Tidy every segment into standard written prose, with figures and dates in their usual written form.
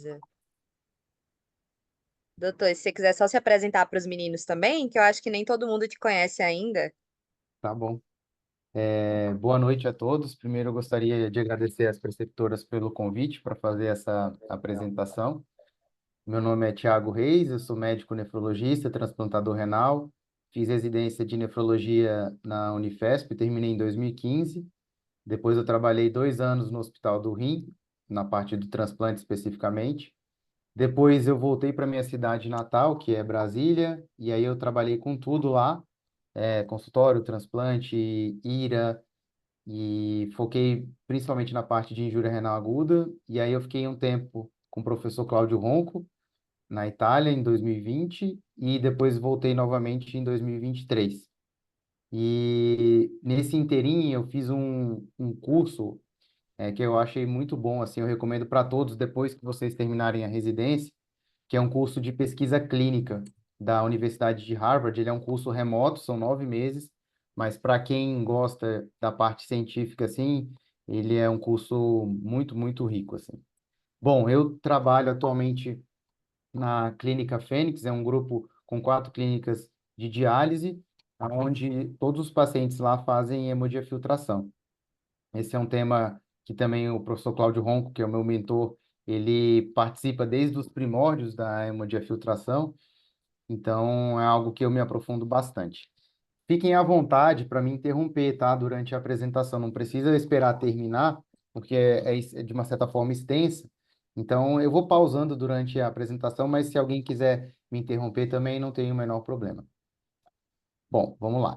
Beleza. Doutor, se você quiser só se apresentar para os meninos também, que eu acho que nem todo mundo te conhece ainda. Tá bom. Boa noite a todos. Primeiro, eu gostaria de agradecer às preceptoras pelo convite para fazer essa apresentação. Meu nome é Tiago Reis, eu sou médico nefrologista, transplantador renal. Fiz residência de nefrologia na Unifesp, terminei em 2015. Depois, eu trabalhei 2 anos no Hospital do Rim, na parte do transplante especificamente. Depois, eu voltei para minha cidade natal, que é Brasília, e aí eu trabalhei com tudo lá, consultório, transplante, IRA, e foquei principalmente na parte de injúria renal aguda. E aí eu fiquei um tempo com o professor Cláudio Ronco, na Itália, em 2020, e depois voltei novamente em 2023. E nesse inteirinho eu fiz um curso que eu achei muito bom, assim, eu recomendo para todos, depois que vocês terminarem a residência, que é um curso de pesquisa clínica da Universidade de Harvard. Ele é um curso remoto, são 9 meses, mas para quem gosta da parte científica, assim, ele é um curso muito, muito rico, assim. Bom, eu trabalho atualmente na Clínica Fênix, é um grupo com 4 clínicas de diálise, onde todos os pacientes lá fazem hemodiafiltração. Esse é um tema que também o professor Cláudio Ronco, que é o meu mentor, ele participa desde os primórdios da hemodiafiltração, então é algo que eu me aprofundo bastante. Fiquem à vontade para me interromper, tá? Durante a apresentação, não precisa esperar terminar, porque é de uma certa forma extensa. Então, eu vou pausando durante a apresentação, mas se alguém quiser me interromper também, não tem o menor problema. Bom, vamos lá.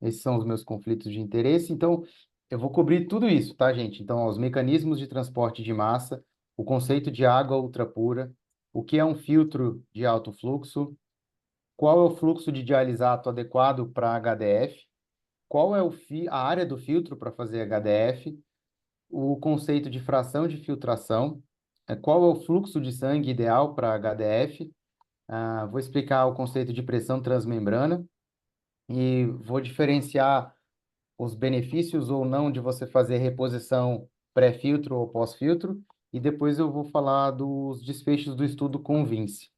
Esses são os meus conflitos de interesse. Então, eu vou cobrir tudo isso, tá, gente? Então, ó, os mecanismos de transporte de massa, o conceito de água ultrapura, o que é um filtro de alto fluxo, qual é o fluxo de dialisato adequado para HDF, qual é a área do filtro para fazer HDF, o conceito de fração de filtração, qual é o fluxo de sangue ideal para HDF, vou explicar o conceito de pressão transmembrana e vou diferenciar os benefícios ou não de você fazer reposição pré-filtro ou pós-filtro, e depois eu vou falar dos desfechos do estudo CONVINCE.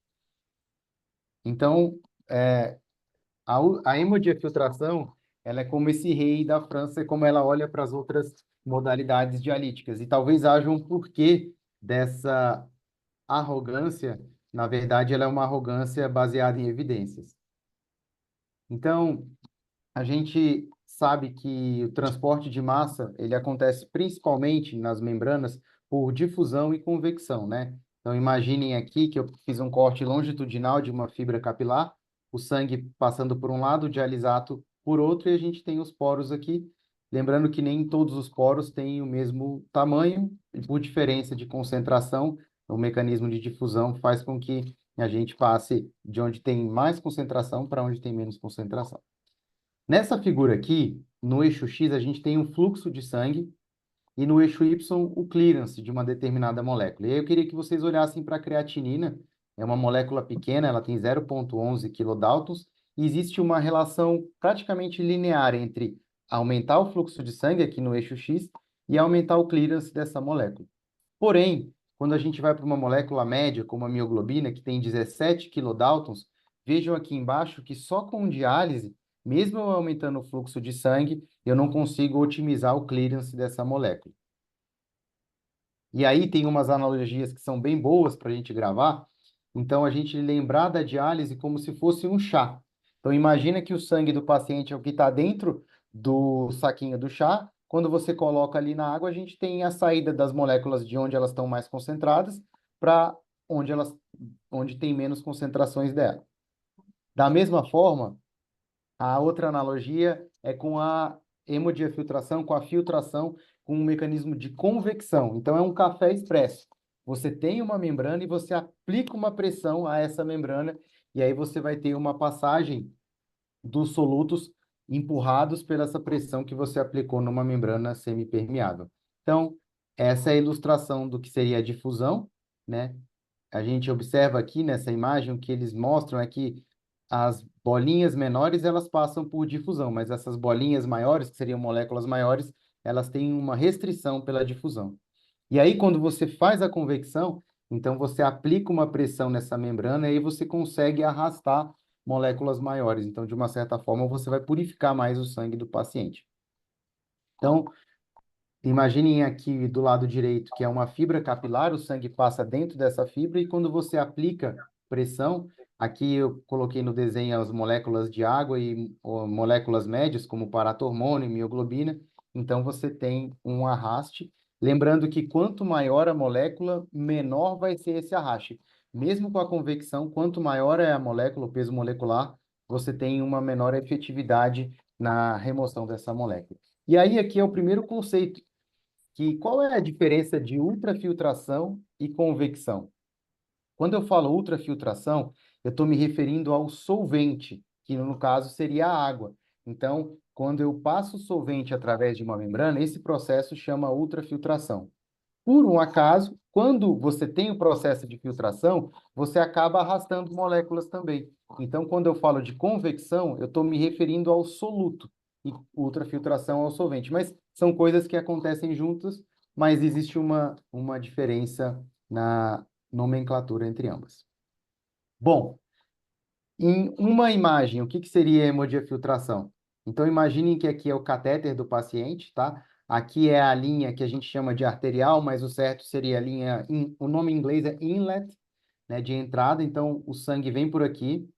Então, é, a hemodiafiltração, ela é como esse rei da França, como ela olha para as outras modalidades dialíticas. E talvez haja um porquê dessa arrogância. Na verdade, ela é uma arrogância baseada em evidências. Então, a gente sabe que o transporte de massa, ele acontece principalmente nas membranas por difusão e convecção, né? Então, imaginem aqui que eu fiz um corte longitudinal de uma fibra capilar, o sangue passando por um lado, o dialisato por outro, e a gente tem os poros aqui. Lembrando que nem todos os poros têm o mesmo tamanho, e por diferença de concentração, o mecanismo de difusão faz com que a gente passe de onde tem mais concentração para onde tem menos concentração. Nessa figura aqui, no eixo X, a gente tem um fluxo de sangue e no eixo Y, o clearance de uma determinada molécula. E aí eu queria que vocês olhassem para a creatinina. É uma molécula pequena, ela tem 0,11 kilodaltons, e existe uma relação praticamente linear entre aumentar o fluxo de sangue aqui no eixo X e aumentar o clearance dessa molécula. Porém, quando a gente vai para uma molécula média, como a mioglobina, que tem 17 kilodaltons, vejam aqui embaixo que só com diálise, mesmo eu aumentando o fluxo de sangue, eu não consigo otimizar o clearance dessa molécula. E aí tem umas analogias que são bem boas para a gente gravar. Então, a gente lembrar da diálise como se fosse um chá. Então, imagina que o sangue do paciente é o que está dentro do saquinho do chá. Quando você coloca ali na água, a gente tem a saída das moléculas de onde elas estão mais concentradas para onde tem menos concentrações dela. Da mesma forma, a outra analogia é com a hemodiafiltração, com a filtração, com um mecanismo de convecção. Então, é um café expresso. Você tem uma membrana e você aplica uma pressão a essa membrana, e aí você vai ter uma passagem dos solutos empurrados pela essa pressão que você aplicou numa membrana semipermeável. Então, essa é a ilustração do que seria a difusão, né? A gente observa aqui nessa imagem, o que eles mostram é que as bolinhas menores, elas passam por difusão, mas essas bolinhas maiores, que seriam moléculas maiores, elas têm uma restrição pela difusão. E aí, quando você faz a convecção, então você aplica uma pressão nessa membrana e aí você consegue arrastar moléculas maiores. Então, de uma certa forma, você vai purificar mais o sangue do paciente. Então, imaginem aqui do lado direito que é uma fibra capilar, o sangue passa dentro dessa fibra e quando você aplica pressão, aqui eu coloquei no desenho as moléculas de água e moléculas médias, como paratormônio e mioglobina, então você tem um arraste. Lembrando que quanto maior a molécula, menor vai ser esse arraste. Mesmo com a convecção, quanto maior é a molécula, o peso molecular, você tem uma menor efetividade na remoção dessa molécula. E aí aqui é o primeiro conceito que qual é a diferença de ultrafiltração e convecção? Quando eu falo ultrafiltração, eu estou me referindo ao solvente, que no caso seria a água. Então, quando eu passo o solvente através de uma membrana, esse processo chama ultrafiltração. Por um acaso, quando você tem o processo de filtração, você acaba arrastando moléculas também. Então, quando eu falo de convecção, eu estou me referindo ao soluto e ultrafiltração ao solvente. Mas são coisas que acontecem juntas, mas existe uma diferença na nomenclatura entre ambas. Bom, em uma imagem, o que que seria a hemodiafiltração? Então, imaginem que aqui é o catéter do paciente, tá? Aqui é a linha que a gente chama de arterial, mas o certo seria a linha, o nome em inglês é inlet, né, de entrada. Então, o sangue vem por aqui,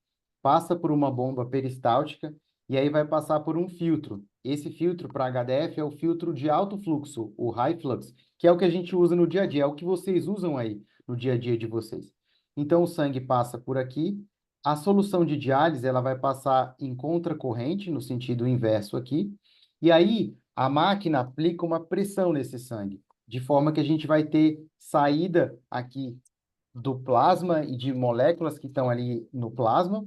passa por uma bomba peristáltica e aí vai passar por um filtro. Esse filtro para HDF é o filtro de alto fluxo, o high flux, que é o que a gente usa no dia a dia, é o que vocês usam aí no dia a dia de vocês. Então, o sangue passa por aqui. A solução de diálise, ela vai passar em contracorrente, no sentido inverso aqui, e aí a máquina aplica uma pressão nesse sangue, de forma que a gente vai ter saída aqui do plasma e de moléculas que estão ali no plasma,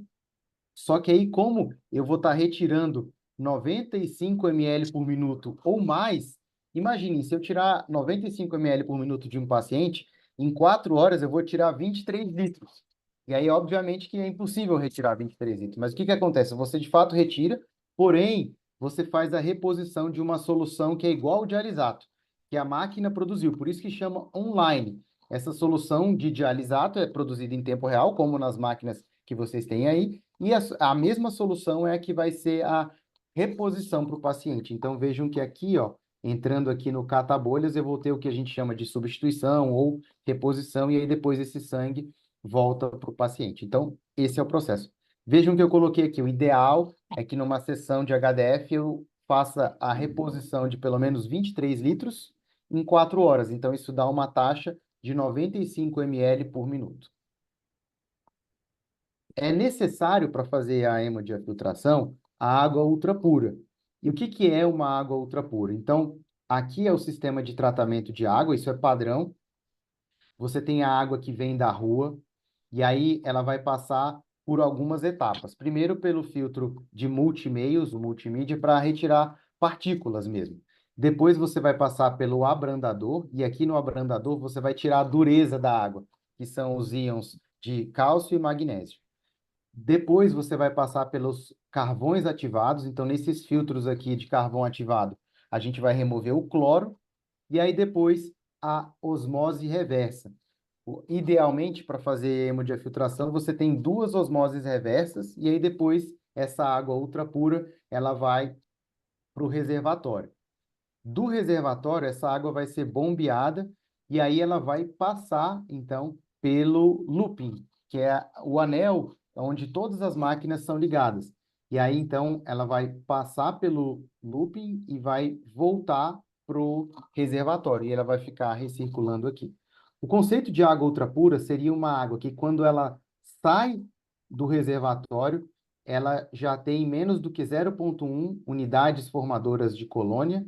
só que aí, como eu vou estar retirando 95 ml por minuto ou mais, imagine, se eu tirar 95 ml por minuto de um paciente, em 4 horas eu vou tirar 23 litros. E aí, obviamente, que é impossível retirar 23 litros. Mas o que que acontece? Você, de fato, retira, porém, você faz a reposição de uma solução que é igual ao dialisato, que a máquina produziu. Por isso que chama online. Essa solução de dialisato é produzida em tempo real, como nas máquinas que vocês têm aí, e a mesma solução é a que vai ser a reposição para o paciente. Então, vejam que aqui, ó, entrando aqui no cata-bolhas, eu vou ter o que a gente chama de substituição ou reposição, e aí depois esse sangue volta para o paciente. Então, esse é o processo. Vejam que eu coloquei aqui, o ideal é que numa sessão de HDF eu faça a reposição de pelo menos 23 litros em 4 horas. Então, isso dá uma taxa de 95 ml por minuto. É necessário para fazer a hemodiafiltração a água ultrapura. E o que que é uma água ultrapura? Então, aqui é o sistema de tratamento de água, isso é padrão. Você tem a água que vem da rua, e aí ela vai passar por algumas etapas. Primeiro, pelo filtro de multimeios, o multimídia, para retirar partículas mesmo. Depois, você vai passar pelo abrandador, e aqui no abrandador você vai tirar a dureza da água, que são os íons de cálcio e magnésio. Depois você vai passar pelos carvões ativados. Então, nesses filtros aqui de carvão ativado, a gente vai remover o cloro e aí depois a osmose reversa. Idealmente, para fazer hemodiafiltração, você tem 2 osmoses reversas e aí depois essa água ultrapura, ela vai para o reservatório. Do reservatório, essa água vai ser bombeada e aí ela vai passar, então, pelo looping, que é o anel onde todas as máquinas são ligadas. E aí, então, ela vai passar pelo looping e vai voltar para o reservatório, e ela vai ficar recirculando aqui. O conceito de água ultrapura seria uma água que, quando ela sai do reservatório, ela já tem menos do que 0,1 unidades formadoras de colônia,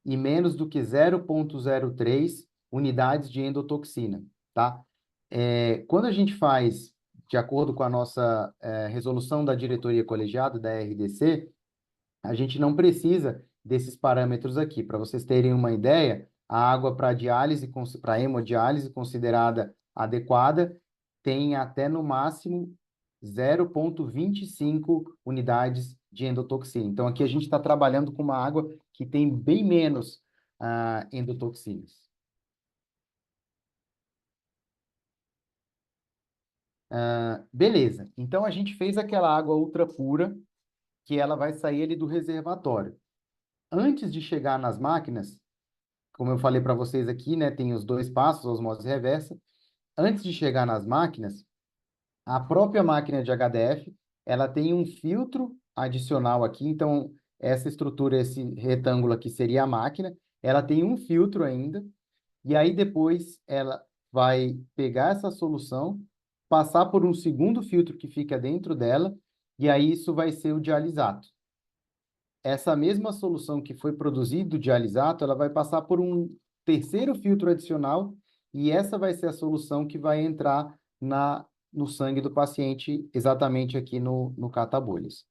e menos do que 0,03 unidades de endotoxina, tá? Quando a gente faz, de acordo com a nossa resolução da diretoria colegiada, da RDC, a gente não precisa desses parâmetros aqui. Para vocês terem uma ideia, a água para diálise, para hemodiálise considerada adequada, tem até no máximo 0,25 unidades de endotoxina. Então, aqui a gente está trabalhando com uma água que tem bem menos endotoxinas. Beleza. Então, a gente fez aquela água ultra pura que ela vai sair ali do reservatório. Antes de chegar nas máquinas, como eu falei para vocês aqui, né, tem os dois passos, osmose reversa. Antes de chegar nas máquinas, a própria máquina de HDF, ela tem um filtro adicional aqui. Então, essa estrutura, esse retângulo aqui seria a máquina. Ela tem um filtro ainda. E aí, depois, ela vai pegar essa solução, passar por um segundo filtro que fica dentro dela, e aí isso vai ser o dialisato. Essa mesma solução que foi produzido de alisato, ela vai passar por um terceiro filtro adicional e essa vai ser a solução que vai entrar no sangue do paciente, exatamente aqui no catabolhas.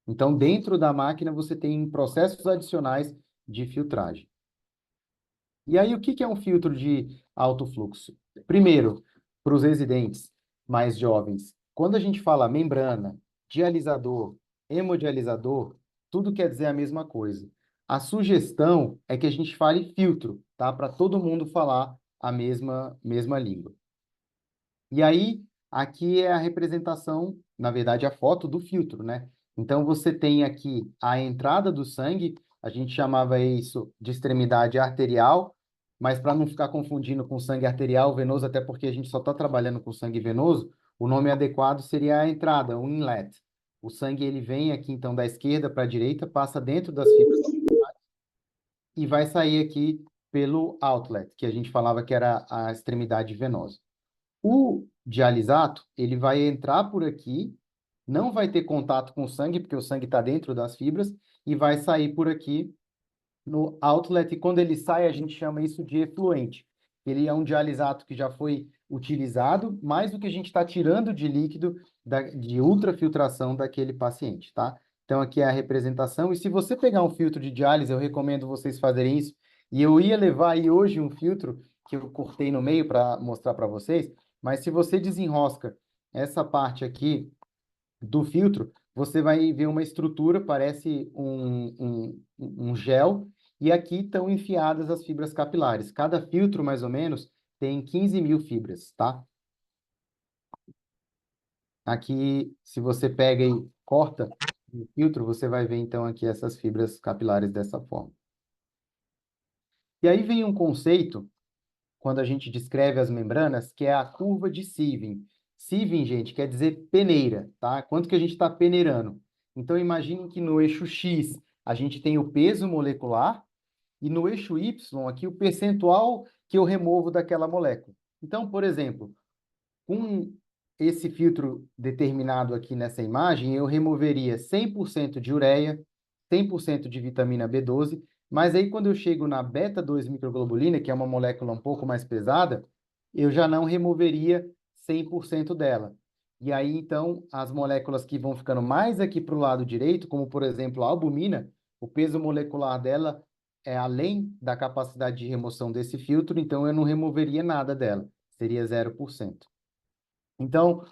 Então, dentro da máquina, você tem processos adicionais de filtragem. E aí, o que é um filtro de alto fluxo? Primeiro, para os residentes mais jovens, quando a gente fala membrana, dialisador, hemodialisador, tudo quer dizer a mesma coisa. A sugestão é que a gente fale filtro, tá? Para todo mundo falar a mesma língua. E aí, aqui é a representação, na verdade, a foto do filtro, né? Então, você tem aqui a entrada do sangue, a gente chamava isso de extremidade arterial, mas para não ficar confundindo com sangue arterial, venoso, até porque a gente só está trabalhando com sangue venoso, o nome adequado seria a entrada, o inlet. O sangue ele vem aqui, então, da esquerda para a direita, passa dentro das fibras e vai sair aqui pelo outlet, que a gente falava que era a extremidade venosa. O dialisato, ele vai entrar por aqui, não vai ter contato com o sangue, porque o sangue está dentro das fibras, e vai sair por aqui no outlet. E quando ele sai, a gente chama isso de efluente. Ele é um dialisato que já foi utilizado, mais do que a gente está tirando de líquido de ultrafiltração daquele paciente, tá? Então, aqui é a representação. E se você pegar um filtro de diálise, eu recomendo vocês fazerem isso. E eu ia levar aí hoje um filtro que eu cortei no meio para mostrar para vocês, mas se você desenrosca essa parte aqui do filtro, você vai ver uma estrutura, parece um gel, e aqui estão enfiadas as fibras capilares. Cada filtro, mais ou menos, tem 15 mil fibras, tá? Aqui, se você pega e corta o filtro, você vai ver, então, aqui essas fibras capilares dessa forma. E aí vem um conceito quando a gente descreve as membranas, que é a curva de Sieving. Sieving, gente, quer dizer peneira, tá? Quanto que a gente está peneirando? Então, imagine que no eixo X a gente tem o peso molecular e no eixo Y aqui o percentual que eu removo daquela molécula. Então, por exemplo, com esse filtro determinado aqui nessa imagem, eu removeria 100% de ureia, 100% de vitamina B12, mas aí quando eu chego na beta-2 microglobulina, que é uma molécula um pouco mais pesada, eu já não removeria 100% dela. E aí, então, as moléculas que vão ficando mais aqui para o lado direito, como, por exemplo, a albumina, o peso molecular dela é além da capacidade de remoção desse filtro, então eu não removeria nada dela, seria 0%. Então,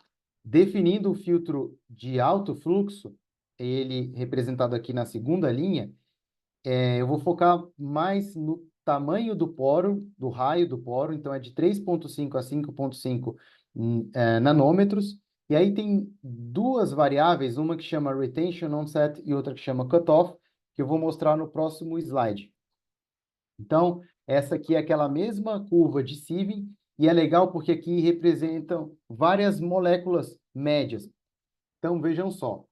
definindo o filtro de alto fluxo, ele representado aqui na segunda linha, eu vou focar mais no tamanho do poro, do raio do poro, então é de 3,5 a 5,5 nanômetros, e aí tem duas variáveis, uma que chama retention onset e outra que chama cutoff, que eu vou mostrar no próximo slide. Então, essa aqui é aquela mesma curva de Sieving, e é legal porque aqui representam várias moléculas médias. Então, vejam só,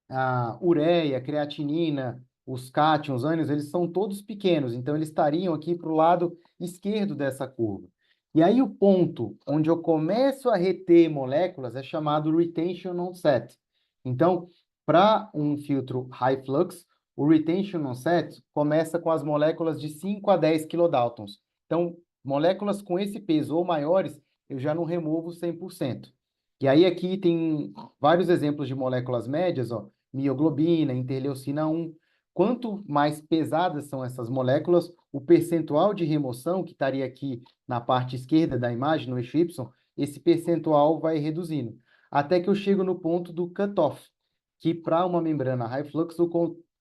a ureia, a creatinina, os cátions, os ânions, eles são todos pequenos, então eles estariam aqui para o lado esquerdo dessa curva. E aí o ponto onde eu começo a reter moléculas é chamado retention onset. Então, para um filtro high flux, o retention onset começa com as moléculas de 5 a 10 kilodaltons. Então, moléculas com esse peso ou maiores, eu já não removo 100%. E aí aqui tem vários exemplos de moléculas médias, ó, mioglobina, interleucina 1. Quanto mais pesadas são essas moléculas, o percentual de remoção, que estaria aqui na parte esquerda da imagem, no eixo Y, esse percentual vai reduzindo. Até que eu chego no ponto do cutoff, que para uma membrana high flux, o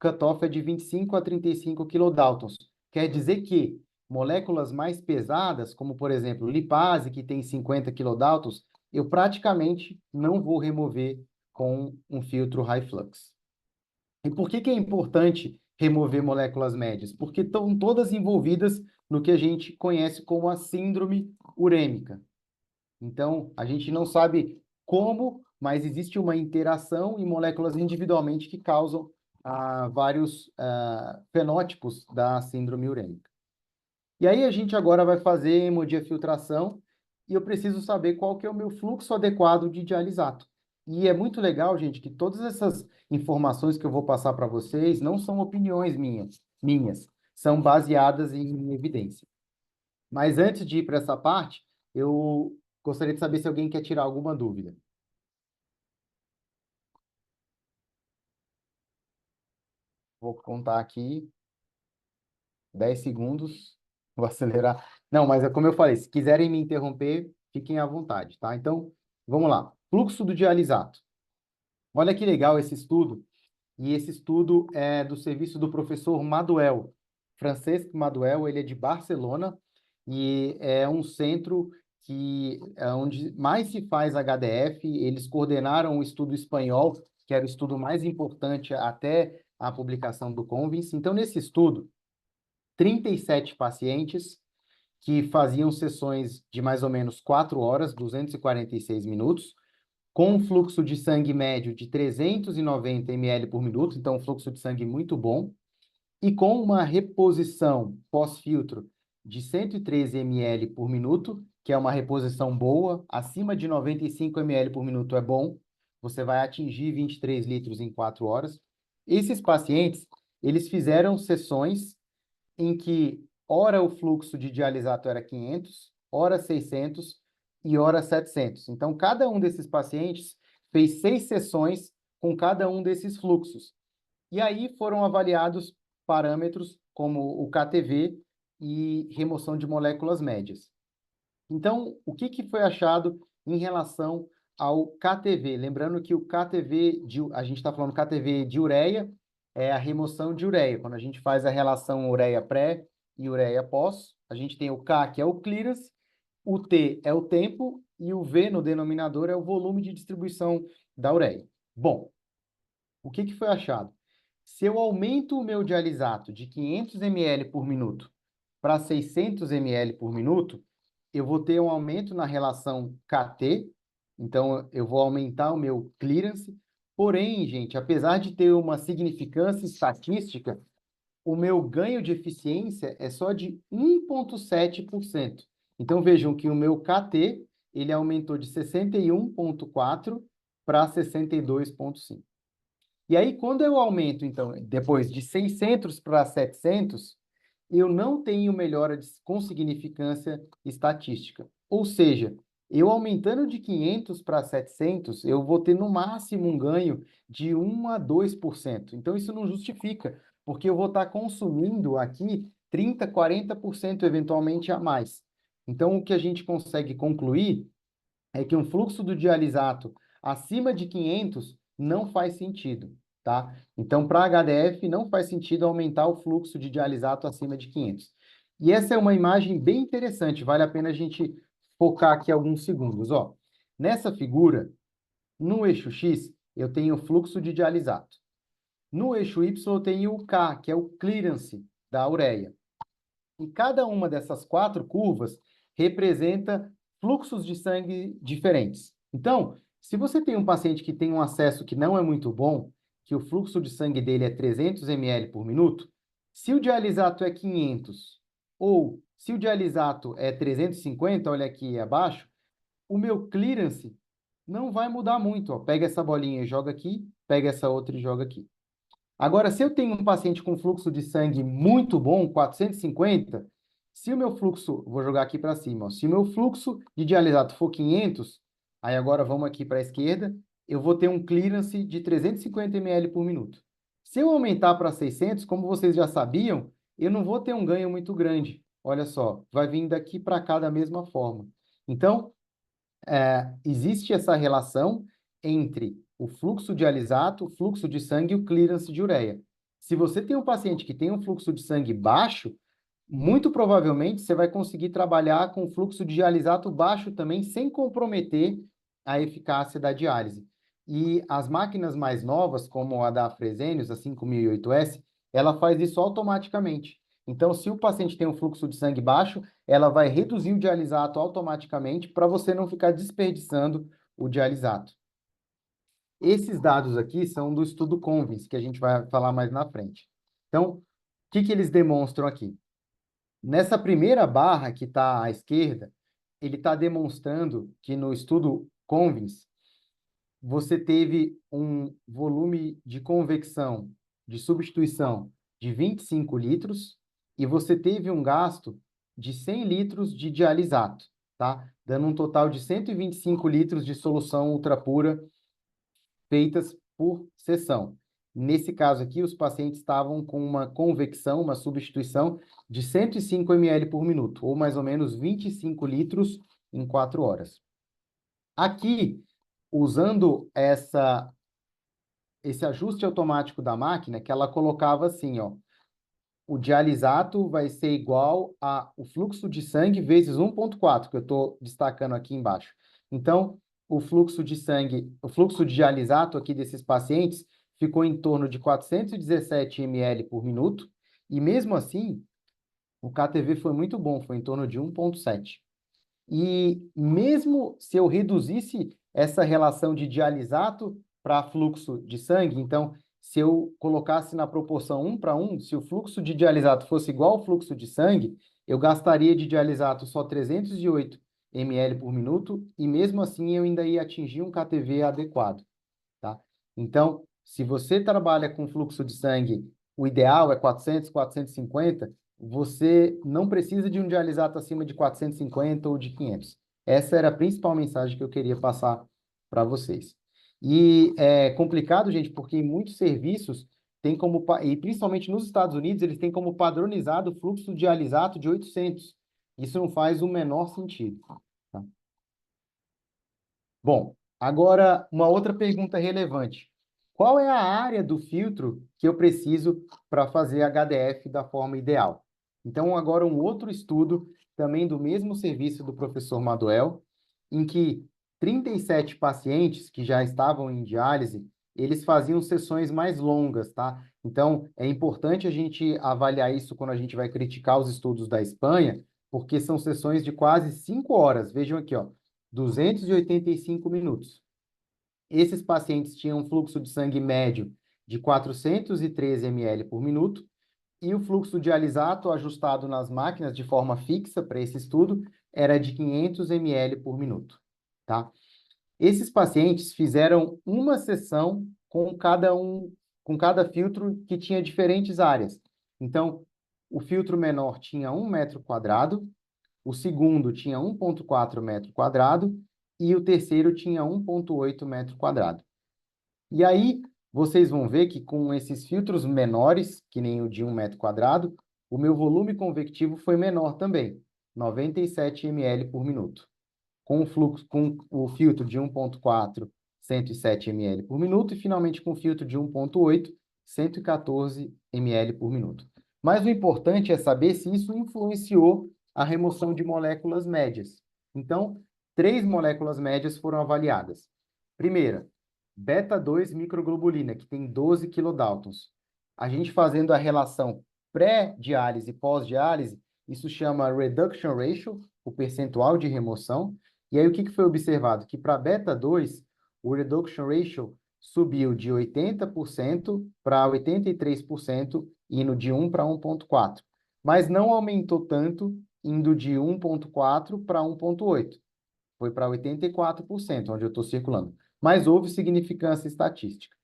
cutoff é de 25 a 35 kilodaltons. Quer dizer que moléculas mais pesadas, como por exemplo lipase, que tem 50 kilodaltons, eu praticamente não vou remover com um filtro high flux. E por que que é importante remover moléculas médias? Porque estão todas envolvidas no que a gente conhece como a síndrome urêmica. Então, a gente não sabe como, mas existe uma interação em moléculas individualmente que causam vários fenótipos da síndrome urêmica. E aí a gente agora vai fazer hemodiafiltração e eu preciso saber qual que é o meu fluxo adequado de dialisato. E é muito legal, gente, que todas essas informações que eu vou passar para vocês não são opiniões minhas, são baseadas em evidência. Mas antes de ir para essa parte, eu gostaria de saber se alguém quer tirar alguma dúvida. Vou contar aqui 10 segundos. Vou acelerar. Não, mas é como eu falei, se quiserem me interromper, fiquem à vontade, tá? Então, vamos lá. Fluxo do dialisato. Olha que legal esse estudo. E esse estudo é do serviço do professor Maduel. Francesc Maduel, ele é de Barcelona e é um centro que é onde mais se faz HDF. Eles coordenaram o estudo espanhol, que era o estudo mais importante até a publicação do Convince. Então, nesse estudo, 37 pacientes que faziam sessões de mais ou menos 4 horas, 246 minutos, com um fluxo de sangue médio de 390 ml por minuto, então um fluxo de sangue muito bom, e com uma reposição pós-filtro de 113 ml por minuto, que é uma reposição boa, acima de 95 ml por minuto é bom, você vai atingir 23 litros em 4 horas. Esses pacientes, eles fizeram sessões em que ora o fluxo de dialisato era 500, ora 600 e ora 700. Então, cada um desses pacientes fez 6 sessões com cada um desses fluxos. E aí foram avaliados parâmetros como o KTV e remoção de moléculas médias. Então, o que foi achado em relação ao KTV? Lembrando que o KTV, a gente está falando KTV de ureia, é a remoção de ureia. Quando a gente faz a relação ureia pré e ureia pós, a gente tem o K, que é o clearance, o T é o tempo e o V no denominador é o volume de distribuição da ureia. Bom, o que foi achado? Se eu aumento o meu dialisato de 500 ml por minuto para 600 ml por minuto, eu vou ter um aumento na relação KT, então eu vou aumentar o meu clearance. Porém, gente, apesar de ter uma significância estatística, o meu ganho de eficiência é só de 1,7%. Então vejam que o meu KT ele aumentou de 61,4 para 62,5. E aí, quando eu aumento, então, depois de 600 para 700, eu não tenho melhora com significância estatística. Ou seja, eu aumentando de 500 para 700, eu vou ter no máximo um ganho de 1 a 2%. Então, isso não justifica, porque eu vou estar consumindo aqui 30, 40% eventualmente a mais. Então, o que a gente consegue concluir é que um fluxo do dialisato acima de 500 não faz sentido, tá? Então, para HDF, não faz sentido aumentar o fluxo de dialisato acima de 500. E essa é uma imagem bem interessante, vale a pena a gente focar aqui alguns segundos, ó. Nessa figura, no eixo X, eu tenho o fluxo de dialisato. No eixo Y, eu tenho o K, que é o clearance da ureia. E cada uma dessas 4 curvas representa fluxos de sangue diferentes. Então, se você tem um paciente que tem um acesso que não é muito bom, que o fluxo de sangue dele é 300 ml por minuto, se o dialisato é 500 ou se o dialisato é 350, olha aqui abaixo, o meu clearance não vai mudar muito. Ó. Pega essa bolinha e joga aqui, pega essa outra e joga aqui. Agora, se eu tenho um paciente com fluxo de sangue muito bom, 450, se o meu fluxo, vou jogar aqui para cima, ó, se o meu fluxo de dialisato for 500, aí agora vamos aqui para a esquerda, eu vou ter um clearance de 350 ml por minuto. Se eu aumentar para 600, como vocês já sabiam, eu não vou ter um ganho muito grande. Olha só, vai vir daqui para cá da mesma forma. Então, existe essa relação entre o fluxo de alisato, o fluxo de sangue e o clearance de ureia. Se você tem um paciente que tem um fluxo de sangue baixo, muito provavelmente você vai conseguir trabalhar com fluxo de alisato baixo também, sem comprometer a eficácia da diálise. E as máquinas mais novas, como a da Fresenius, a 5008S, ela faz isso automaticamente. Então, se o paciente tem um fluxo de sangue baixo, ela vai reduzir o dialisato automaticamente para você não ficar desperdiçando o dialisato. Esses dados aqui são do estudo Convince, que a gente vai falar mais na frente. Então, o que eles demonstram aqui? Nessa primeira barra que está à esquerda, ele está demonstrando que no estudo Convince, você teve um volume de convecção, de substituição, de 25 litros, e você teve um gasto de 100 litros de dialisato, tá? Dando um total de 125 litros de solução ultrapura feitas por sessão. Nesse caso aqui, os pacientes estavam com uma convecção, uma substituição de 105 ml por minuto, ou mais ou menos 25 litros em 4 horas. Aqui, usando esse ajuste automático da máquina, que ela colocava assim, ó, o dialisato vai ser igual ao fluxo de sangue vezes 1,4, que eu estou destacando aqui embaixo. Então, o fluxo de sangue, o fluxo de dialisato aqui desses pacientes ficou em torno de 417 ml por minuto, e mesmo assim, o KTV foi muito bom, foi em torno de 1,7. E mesmo se eu reduzisse essa relação de dialisato para fluxo de sangue, então, se eu colocasse na proporção 1 para 1, se o fluxo de dialisato fosse igual ao fluxo de sangue, eu gastaria de dialisato só 308 ml por minuto, e mesmo assim eu ainda ia atingir um KTV adequado, tá? Então, se você trabalha com fluxo de sangue, o ideal é 400, 450, você não precisa de um dialisato acima de 450 ou de 500. Essa era a principal mensagem que eu queria passar para vocês. E é complicado, gente, porque em muitos serviços tem como, e principalmente nos Estados Unidos, eles têm como padronizado o fluxo de dialisato de 800. Isso não faz o menor sentido, tá? Bom, agora uma outra pergunta relevante. Qual é a área do filtro que eu preciso para fazer HDF da forma ideal? Então, agora um outro estudo, também do mesmo serviço do professor Maduel, em que 37 pacientes que já estavam em diálise, eles faziam sessões mais longas, tá? Então, é importante a gente avaliar isso quando a gente vai criticar os estudos da Espanha, porque são sessões de quase 5 horas. Vejam aqui, ó, 285 minutos. Esses pacientes tinham um fluxo de sangue médio de 413 ml por minuto, e o fluxo de dialisato ajustado nas máquinas de forma fixa para esse estudo era de 500 ml por minuto, tá? Esses pacientes fizeram uma sessão com cada filtro que tinha diferentes áreas. Então, o filtro menor tinha 1 metro quadrado, o segundo tinha 1,4 metro quadrado e o terceiro tinha 1,8 metro quadrado. E aí, vocês vão ver que com esses filtros menores, que nem o de 1 metro quadrado, o meu volume convectivo foi menor também, 97 ml por minuto. Com o filtro de 1,4, 107 ml por minuto, e finalmente com o filtro de 1,8, 114 ml por minuto. Mas o importante é saber se isso influenciou a remoção de moléculas médias. Então, 3 moléculas médias foram avaliadas. Primeira, beta-2 microglobulina, que tem 12 kilodaltons. A gente fazendo a relação pré-diálise e pós-diálise, isso chama reduction ratio, o percentual de remoção. E aí, o que foi observado? Que para beta-2, o reduction ratio subiu de 80% para 83%, indo de 1 para 1,4. Mas não aumentou tanto, indo de 1,4 para 1,8. Foi para 84%, onde eu estou circulando. Mas houve significância estatística.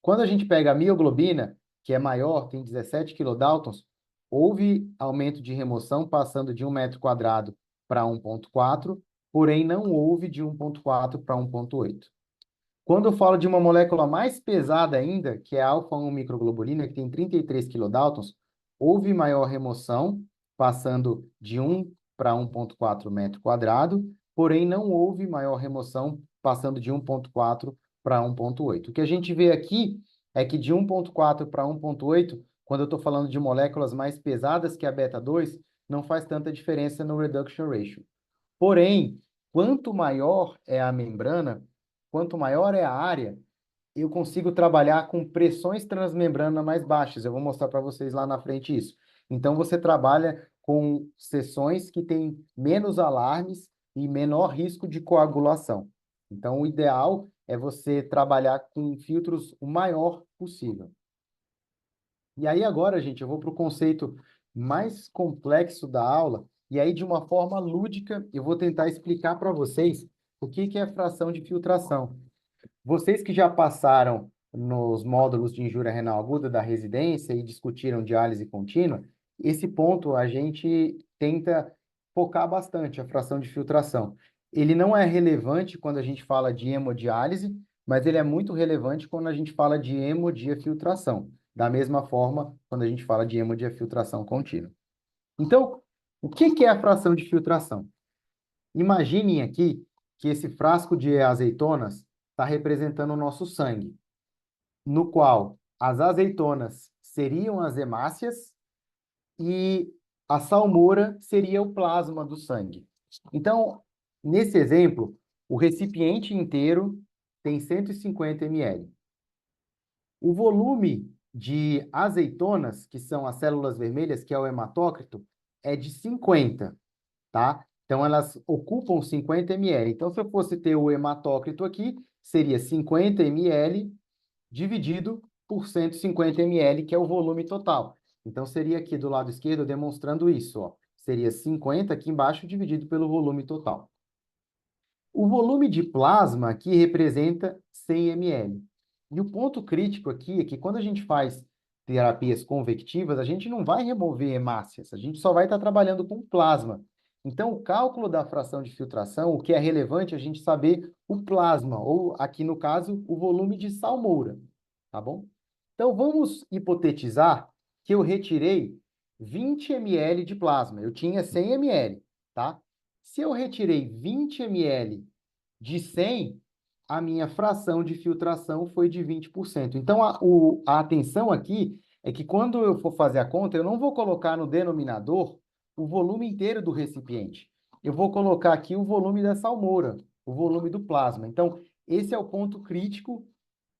Quando a gente pega a mioglobina, que é maior, tem 17 kilodaltons, houve aumento de remoção passando de 1 metro quadrado para 1,4, porém não houve de 1,4 para 1,8. Quando eu falo de uma molécula mais pesada ainda, que é a alfa-1 microglobulina, que tem 33 kilodaltons, houve maior remoção, passando de 1 para 1,4 metro quadrado, porém não houve maior remoção, passando de 1,4 para 1,8. O que a gente vê aqui é que de 1,4 para 1,8, quando eu estou falando de moléculas mais pesadas que a beta-2, não faz tanta diferença no reduction ratio. Porém, quanto maior é a membrana, quanto maior é a área, eu consigo trabalhar com pressões transmembrana mais baixas. Eu vou mostrar para vocês lá na frente isso. Então, você trabalha com seções que têm menos alarmes e menor risco de coagulação. Então, o ideal é você trabalhar com filtros o maior possível. E aí agora, gente, eu vou para o conceito mais complexo da aula, e aí de uma forma lúdica eu vou tentar explicar para vocês o que que é fração de filtração. Vocês que já passaram nos módulos de injúria renal aguda da residência e discutiram diálise contínua, esse ponto a gente tenta focar bastante, a fração de filtração. Ele não é relevante quando a gente fala de hemodiálise, mas ele é muito relevante quando a gente fala de hemodiafiltração. Da mesma forma, quando a gente fala de hemodiafiltração contínua. Então, o que que é a fração de filtração? Imaginem aqui que esse frasco de azeitonas está representando o nosso sangue, no qual as azeitonas seriam as hemácias e a salmoura seria o plasma do sangue. Então, nesse exemplo, o recipiente inteiro tem 150 ml. O volume de azeitonas, que são as células vermelhas, que é o hematócrito, é de 50, tá? Então, elas ocupam 50 ml. Então, se eu fosse ter o hematócrito aqui, seria 50 ml dividido por 150 ml, que é o volume total. Então, seria aqui do lado esquerdo demonstrando isso, ó. Seria 50 aqui embaixo dividido pelo volume total. O volume de plasma aqui representa 100 ml. E o ponto crítico aqui é que quando a gente faz terapias convectivas, a gente não vai remover hemácias, a gente só vai estar trabalhando com plasma. Então, o cálculo da fração de filtração, o que é relevante é a gente saber o plasma, ou aqui no caso, o volume de salmoura, tá bom? Então, vamos hipotetizar que eu retirei 20 ml de plasma. Eu tinha 100 ml, tá? Se eu retirei 20 ml de 100, a minha fração de filtração foi de 20%. Então, a atenção aqui é que quando eu for fazer a conta, eu não vou colocar no denominador o volume inteiro do recipiente. Eu vou colocar aqui o volume da salmoura, o volume do plasma. Então, esse é o ponto crítico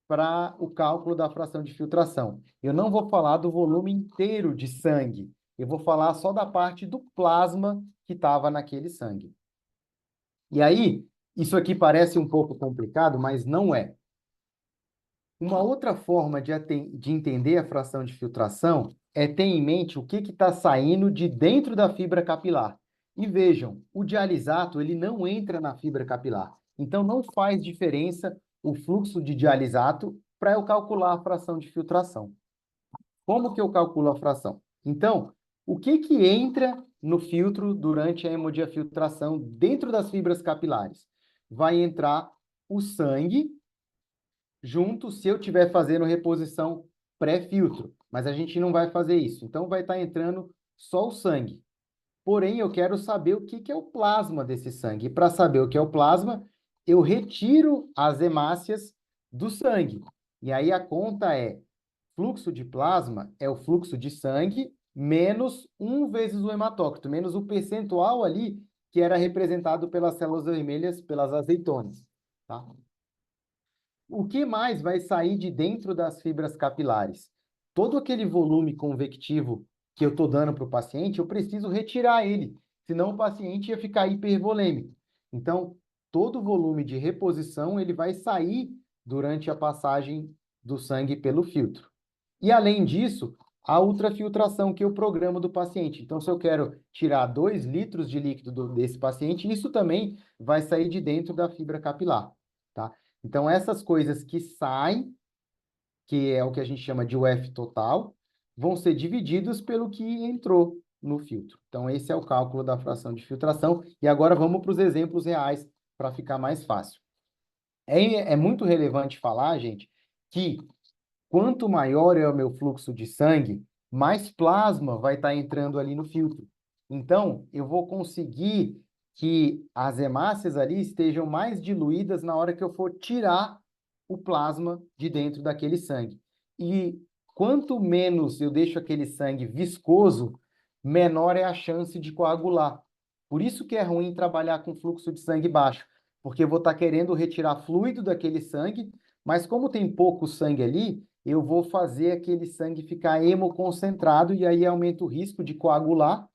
para o cálculo da fração de filtração. Eu não vou falar do volume inteiro de sangue, eu vou falar só da parte do plasma que estava naquele sangue. E aí, isso aqui parece um pouco complicado, mas não é. Uma outra forma de entender a fração de filtração é ter em mente o que está saindo de dentro da fibra capilar. E vejam, o dialisato ele não entra na fibra capilar. Então, não faz diferença o fluxo de dialisato para eu calcular a fração de filtração. Como que eu calculo a fração? Então, o que que entra no filtro durante a hemodiafiltração dentro das fibras capilares? Vai entrar o sangue junto se eu estiver fazendo reposição pré-filtro, mas a gente não vai fazer isso. Então, vai estar entrando só o sangue. Porém, eu quero saber o que que é o plasma desse sangue. E para saber o que é o plasma, eu retiro as hemácias do sangue. E aí a conta é fluxo de plasma é o fluxo de sangue menos 1 vezes o hematócrito, menos o percentual ali que era representado pelas células vermelhas, pelas azeitonas, tá? O que mais vai sair de dentro das fibras capilares? Todo aquele volume convectivo que eu estou dando para o paciente, eu preciso retirar ele, senão o paciente ia ficar hipervolêmico. Então, todo o volume de reposição ele vai sair durante a passagem do sangue pelo filtro. E, além disso, a ultrafiltração que eu programo do paciente. Então, se eu quero tirar 2 litros de líquido desse paciente, isso também vai sair de dentro da fibra capilar, tá? Então, essas coisas que saem, que é o que a gente chama de UF total, vão ser divididos pelo que entrou no filtro. Então, esse é o cálculo da fração de filtração. E agora vamos para os exemplos reais, para ficar mais fácil. É muito relevante falar, gente, que quanto maior é o meu fluxo de sangue, mais plasma vai estar entrando ali no filtro. Então, eu vou conseguir que as hemácias ali estejam mais diluídas na hora que eu for tirar o plasma de dentro daquele sangue. E quanto menos eu deixo aquele sangue viscoso, menor é a chance de coagular. Por isso que é ruim trabalhar com fluxo de sangue baixo, porque eu vou estar querendo retirar fluido daquele sangue, mas como tem pouco sangue ali, eu vou fazer aquele sangue ficar hemoconcentrado e aí aumenta o risco de coagular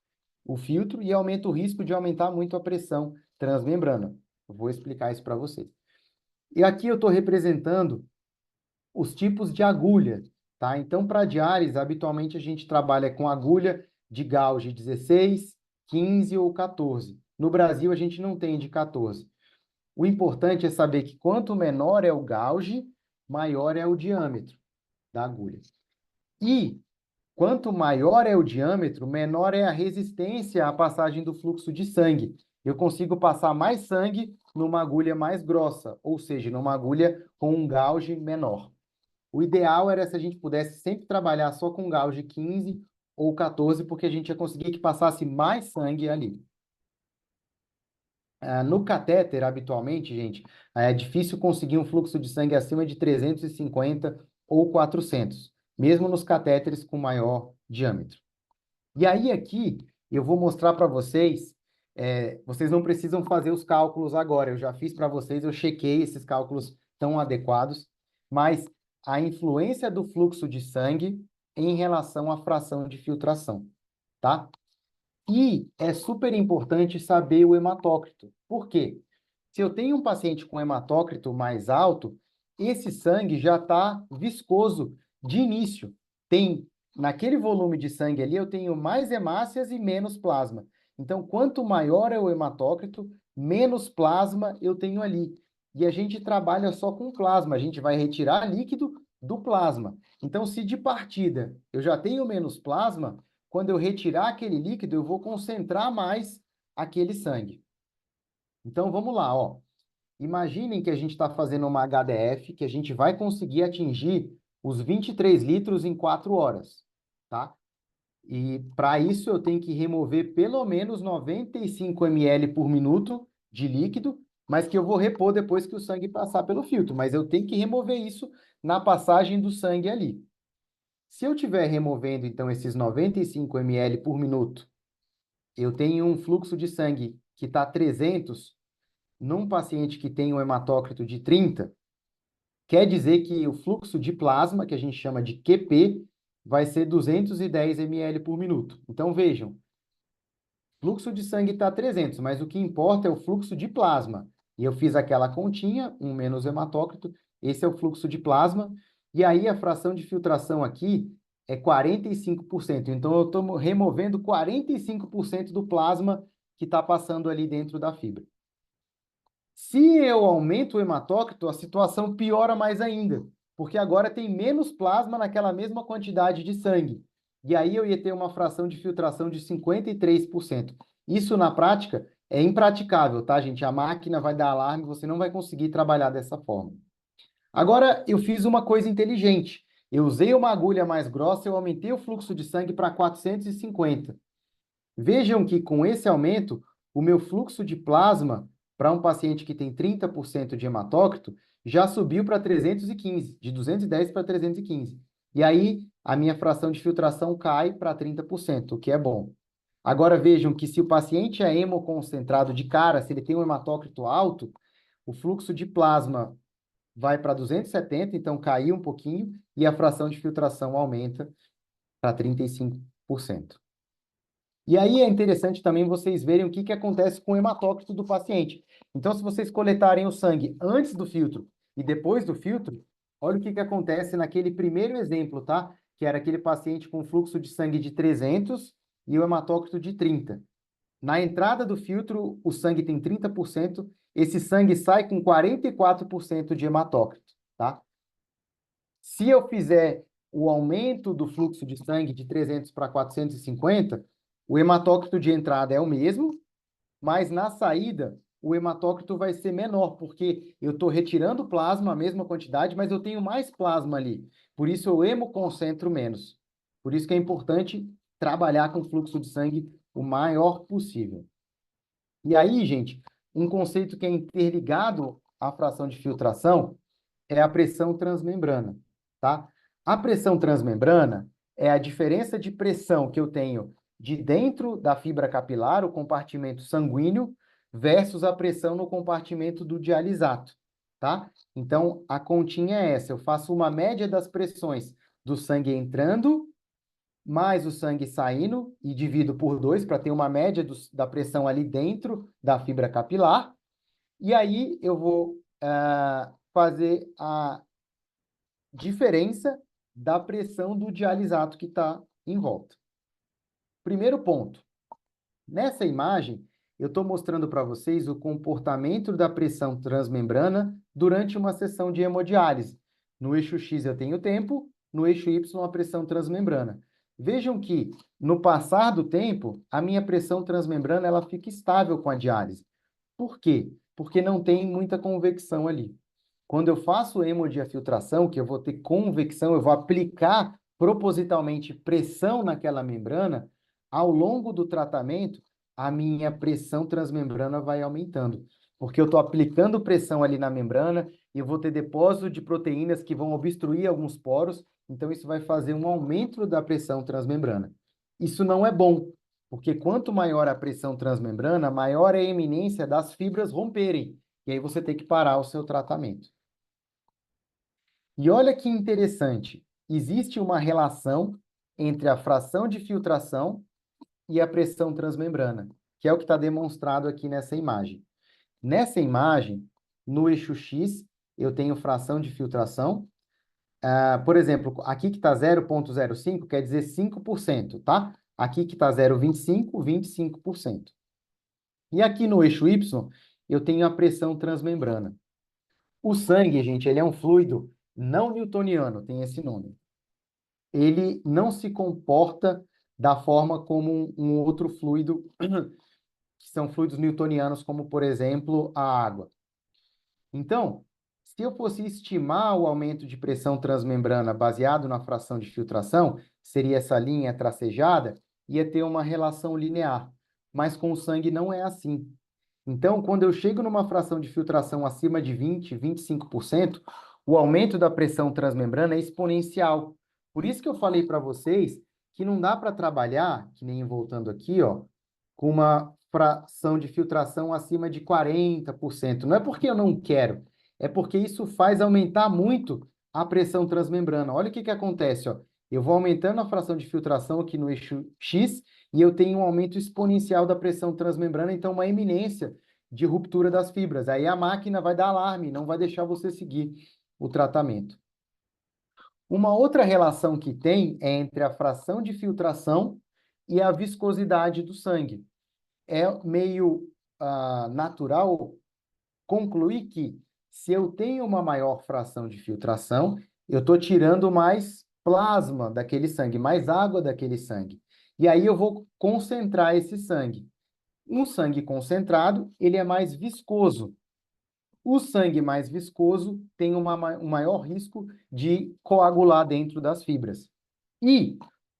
o filtro e aumenta o risco de aumentar muito a pressão transmembrana. Eu vou explicar isso para vocês. E aqui eu estou representando os tipos de agulha, tá? Então, para diálise, habitualmente a gente trabalha com agulha de gauge 16, 15 ou 14. No Brasil, a gente não tem de 14. O importante é saber que quanto menor é o gauge, maior é o diâmetro da agulha. E quanto maior é o diâmetro, menor é a resistência à passagem do fluxo de sangue. Eu consigo passar mais sangue numa agulha mais grossa, ou seja, numa agulha com um gauge menor. O ideal era se a gente pudesse sempre trabalhar só com gauge 15 ou 14, porque a gente ia conseguir que passasse mais sangue ali. No catéter, habitualmente, gente, é difícil conseguir um fluxo de sangue acima de 350 ou 400, mesmo nos catéteres com maior diâmetro. E aí, aqui, eu vou mostrar para vocês, vocês não precisam fazer os cálculos agora, eu já fiz para vocês, eu chequei esses cálculos tão adequados, mas a influência do fluxo de sangue em relação à fração de filtração, tá? E é super importante saber o hematócrito. Por quê? Se eu tenho um paciente com hematócrito mais alto, esse sangue já está viscoso de início. Naquele volume de sangue ali, eu tenho mais hemácias e menos plasma. Então, quanto maior é o hematócrito, menos plasma eu tenho ali. E a gente trabalha só com plasma, a gente vai retirar líquido do plasma. Então, se de partida eu já tenho menos plasma, quando eu retirar aquele líquido, eu vou concentrar mais aquele sangue. Então, vamos lá, ó. Imaginem que a gente está fazendo uma HDF, que a gente vai conseguir atingir os 23 litros em 4 horas, tá? E para isso eu tenho que remover pelo menos 95 ml por minuto de líquido, mas que eu vou repor depois que o sangue passar pelo filtro. Mas eu tenho que remover isso na passagem do sangue ali. Se eu estiver removendo, então, esses 95 ml por minuto, eu tenho um fluxo de sangue que está 300 num paciente que tem um hematócrito de 30, quer dizer que o fluxo de plasma, que a gente chama de QP, vai ser 210 ml por minuto. Então, vejam, fluxo de sangue está 300, mas o que importa é o fluxo de plasma. E eu fiz aquela continha, 1 menos hematócrito, esse é o fluxo de plasma, e aí a fração de filtração aqui é 45%. Então, eu estou removendo 45% do plasma que está passando ali dentro da fibra. Se eu aumento o hematócrito, a situação piora mais ainda, porque agora tem menos plasma naquela mesma quantidade de sangue. E aí eu ia ter uma fração de filtração de 53%. Isso, na prática, é impraticável, tá, gente? A máquina vai dar alarme, você não vai conseguir trabalhar dessa forma. Agora, eu fiz uma coisa inteligente. Eu usei uma agulha mais grossa, eu aumentei o fluxo de sangue para 450. Vejam que com esse aumento, o meu fluxo de plasma para um paciente que tem 30% de hematócrito já subiu para 315, de 210 para 315. E aí, a minha fração de filtração cai para 30%, o que é bom. Agora vejam que se o paciente é hemoconcentrado de cara, se ele tem um hematócrito alto, o fluxo de plasma vai para 270, então caiu um pouquinho, e a fração de filtração aumenta para 35%. E aí é interessante também vocês verem o que acontece com o hematócrito do paciente. Então, se vocês coletarem o sangue antes do filtro e depois do filtro, olha o que acontece naquele primeiro exemplo, tá? Que era aquele paciente com fluxo de sangue de 300 e o hematócrito de 30. Na entrada do filtro, o sangue tem 30%, esse sangue sai com 44% de hematócrito, tá? Se eu fizer o aumento do fluxo de sangue de 300 para 450, o hematócrito de entrada é o mesmo, mas na saída o hematócrito vai ser menor, porque eu estou retirando plasma, a mesma quantidade, mas eu tenho mais plasma ali. Por isso eu hemoconcentro menos. Por isso que é importante trabalhar com fluxo de sangue o maior possível. E aí, gente, um conceito que é interligado à fração de filtração é a pressão transmembrana, tá? A pressão transmembrana é a diferença de pressão que eu tenho de dentro da fibra capilar, o compartimento sanguíneo, versus a pressão no compartimento do dialisato, tá? Então, a continha é essa, eu faço uma média das pressões do sangue entrando, mais o sangue saindo, e divido por 2 para ter uma média da pressão ali dentro da fibra capilar, e aí eu vou fazer a diferença da pressão do dialisato que está em volta. Primeiro ponto, nessa imagem, eu estou mostrando para vocês o comportamento da pressão transmembrana durante uma sessão de hemodiálise. No eixo X eu tenho tempo, no eixo Y a pressão transmembrana. Vejam que, no passar do tempo, a minha pressão transmembrana ela fica estável com a diálise. Por quê? Porque não tem muita convecção ali. Quando eu faço hemodiafiltração, que eu vou ter convecção, eu vou aplicar propositalmente pressão naquela membrana, ao longo do tratamento, a minha pressão transmembrana vai aumentando. Porque eu estou aplicando pressão ali na membrana e eu vou ter depósito de proteínas que vão obstruir alguns poros, então isso vai fazer um aumento da pressão transmembrana. Isso não é bom, porque quanto maior a pressão transmembrana, maior é a eminência das fibras romperem. E aí você tem que parar o seu tratamento. E olha que interessante, existe uma relação entre a fração de filtração e a pressão transmembrana, que é o que está demonstrado aqui nessa imagem. Nessa imagem, no eixo X, eu tenho fração de filtração. Por exemplo, aqui que está 0,05 quer dizer 5%, tá? Aqui que está 0,25, 25%. E aqui no eixo Y, eu tenho a pressão transmembrana. O sangue, gente, ele é um fluido não newtoniano, tem esse nome. Ele não se comporta da forma como um outro fluido, que são fluidos newtonianos, como, por exemplo, a água. Então, se eu fosse estimar o aumento de pressão transmembrana baseado na fração de filtração, seria essa linha tracejada, ia ter uma relação linear. Mas com o sangue não é assim. Então, quando eu chego numa fração de filtração acima de 20, 25%, o aumento da pressão transmembrana é exponencial. Por isso que eu falei para vocês que não dá para trabalhar, que nem voltando aqui, ó, com uma fração de filtração acima de 40%. Não é porque eu não quero, é porque isso faz aumentar muito a pressão transmembrana. Olha o que acontece, ó. Eu vou aumentando a fração de filtração aqui no eixo X e eu tenho um aumento exponencial da pressão transmembrana, então uma eminência de ruptura das fibras. Aí a máquina vai dar alarme, não vai deixar você seguir o tratamento. Uma outra relação que tem é entre a fração de filtração e a viscosidade do sangue. É meio natural concluir que, se eu tenho uma maior fração de filtração, eu estou tirando mais plasma daquele sangue, mais água daquele sangue. E aí eu vou concentrar esse sangue. Um sangue concentrado, ele é mais viscoso. O sangue mais viscoso tem um maior risco de coagular dentro das fibras. E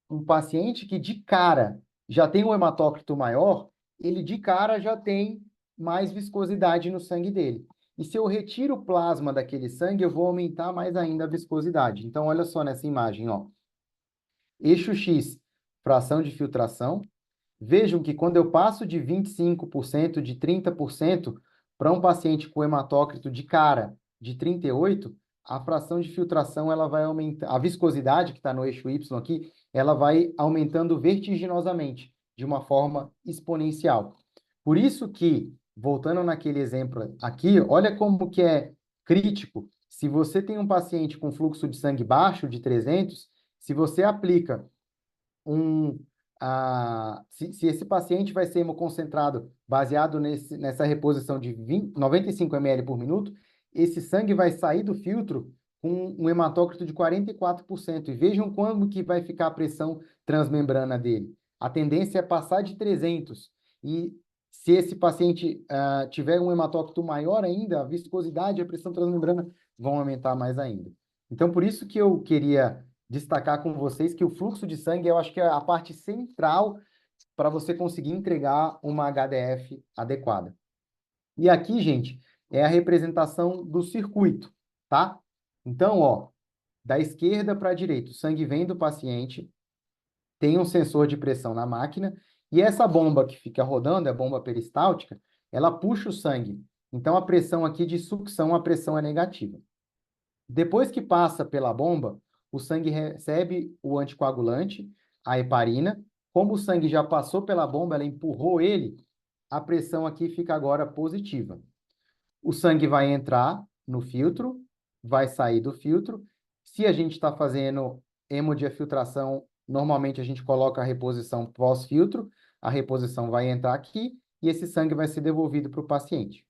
um paciente que de cara já tem um hematócrito maior, ele de cara já tem mais viscosidade no sangue dele. E se eu retiro o plasma daquele sangue, eu vou aumentar mais ainda a viscosidade. Então, olha só nessa imagem, ó. Eixo X, fração de filtração. Vejam que quando eu passo de 25%, de 30%, para um paciente com hematócrito de cara de 38, a fração de filtração ela vai aumentar, a viscosidade que está no eixo Y aqui, ela vai aumentando vertiginosamente, de uma forma exponencial. Por isso que, voltando naquele exemplo aqui, olha como que é crítico. Se você tem um paciente com fluxo de sangue baixo, de 300, se você aplica se esse paciente vai ser hemoconcentrado baseado nessa reposição de 95 ml por minuto, esse sangue vai sair do filtro com um hematócrito de 44%. E vejam como que vai ficar a pressão transmembrana dele. A tendência é passar de 300. E se esse paciente tiver um hematócrito maior ainda, a viscosidade e a pressão transmembrana vão aumentar mais ainda. Então, por isso que eu queria destacar com vocês que o fluxo de sangue, eu acho que é a parte central para você conseguir entregar uma HDF adequada. E aqui, gente, é a representação do circuito, tá? Então, ó, da esquerda para a direita, o sangue vem do paciente, tem um sensor de pressão na máquina, e essa bomba que fica rodando, a bomba peristáltica, ela puxa o sangue. Então, a pressão aqui de sucção, a pressão é negativa. Depois que passa pela bomba, o sangue recebe o anticoagulante, a heparina. Como o sangue já passou pela bomba, ela empurrou ele, a pressão aqui fica agora positiva. O sangue vai entrar no filtro, vai sair do filtro. Se a gente está fazendo hemodiafiltração, normalmente a gente coloca a reposição pós-filtro, a reposição vai entrar aqui e esse sangue vai ser devolvido para o paciente.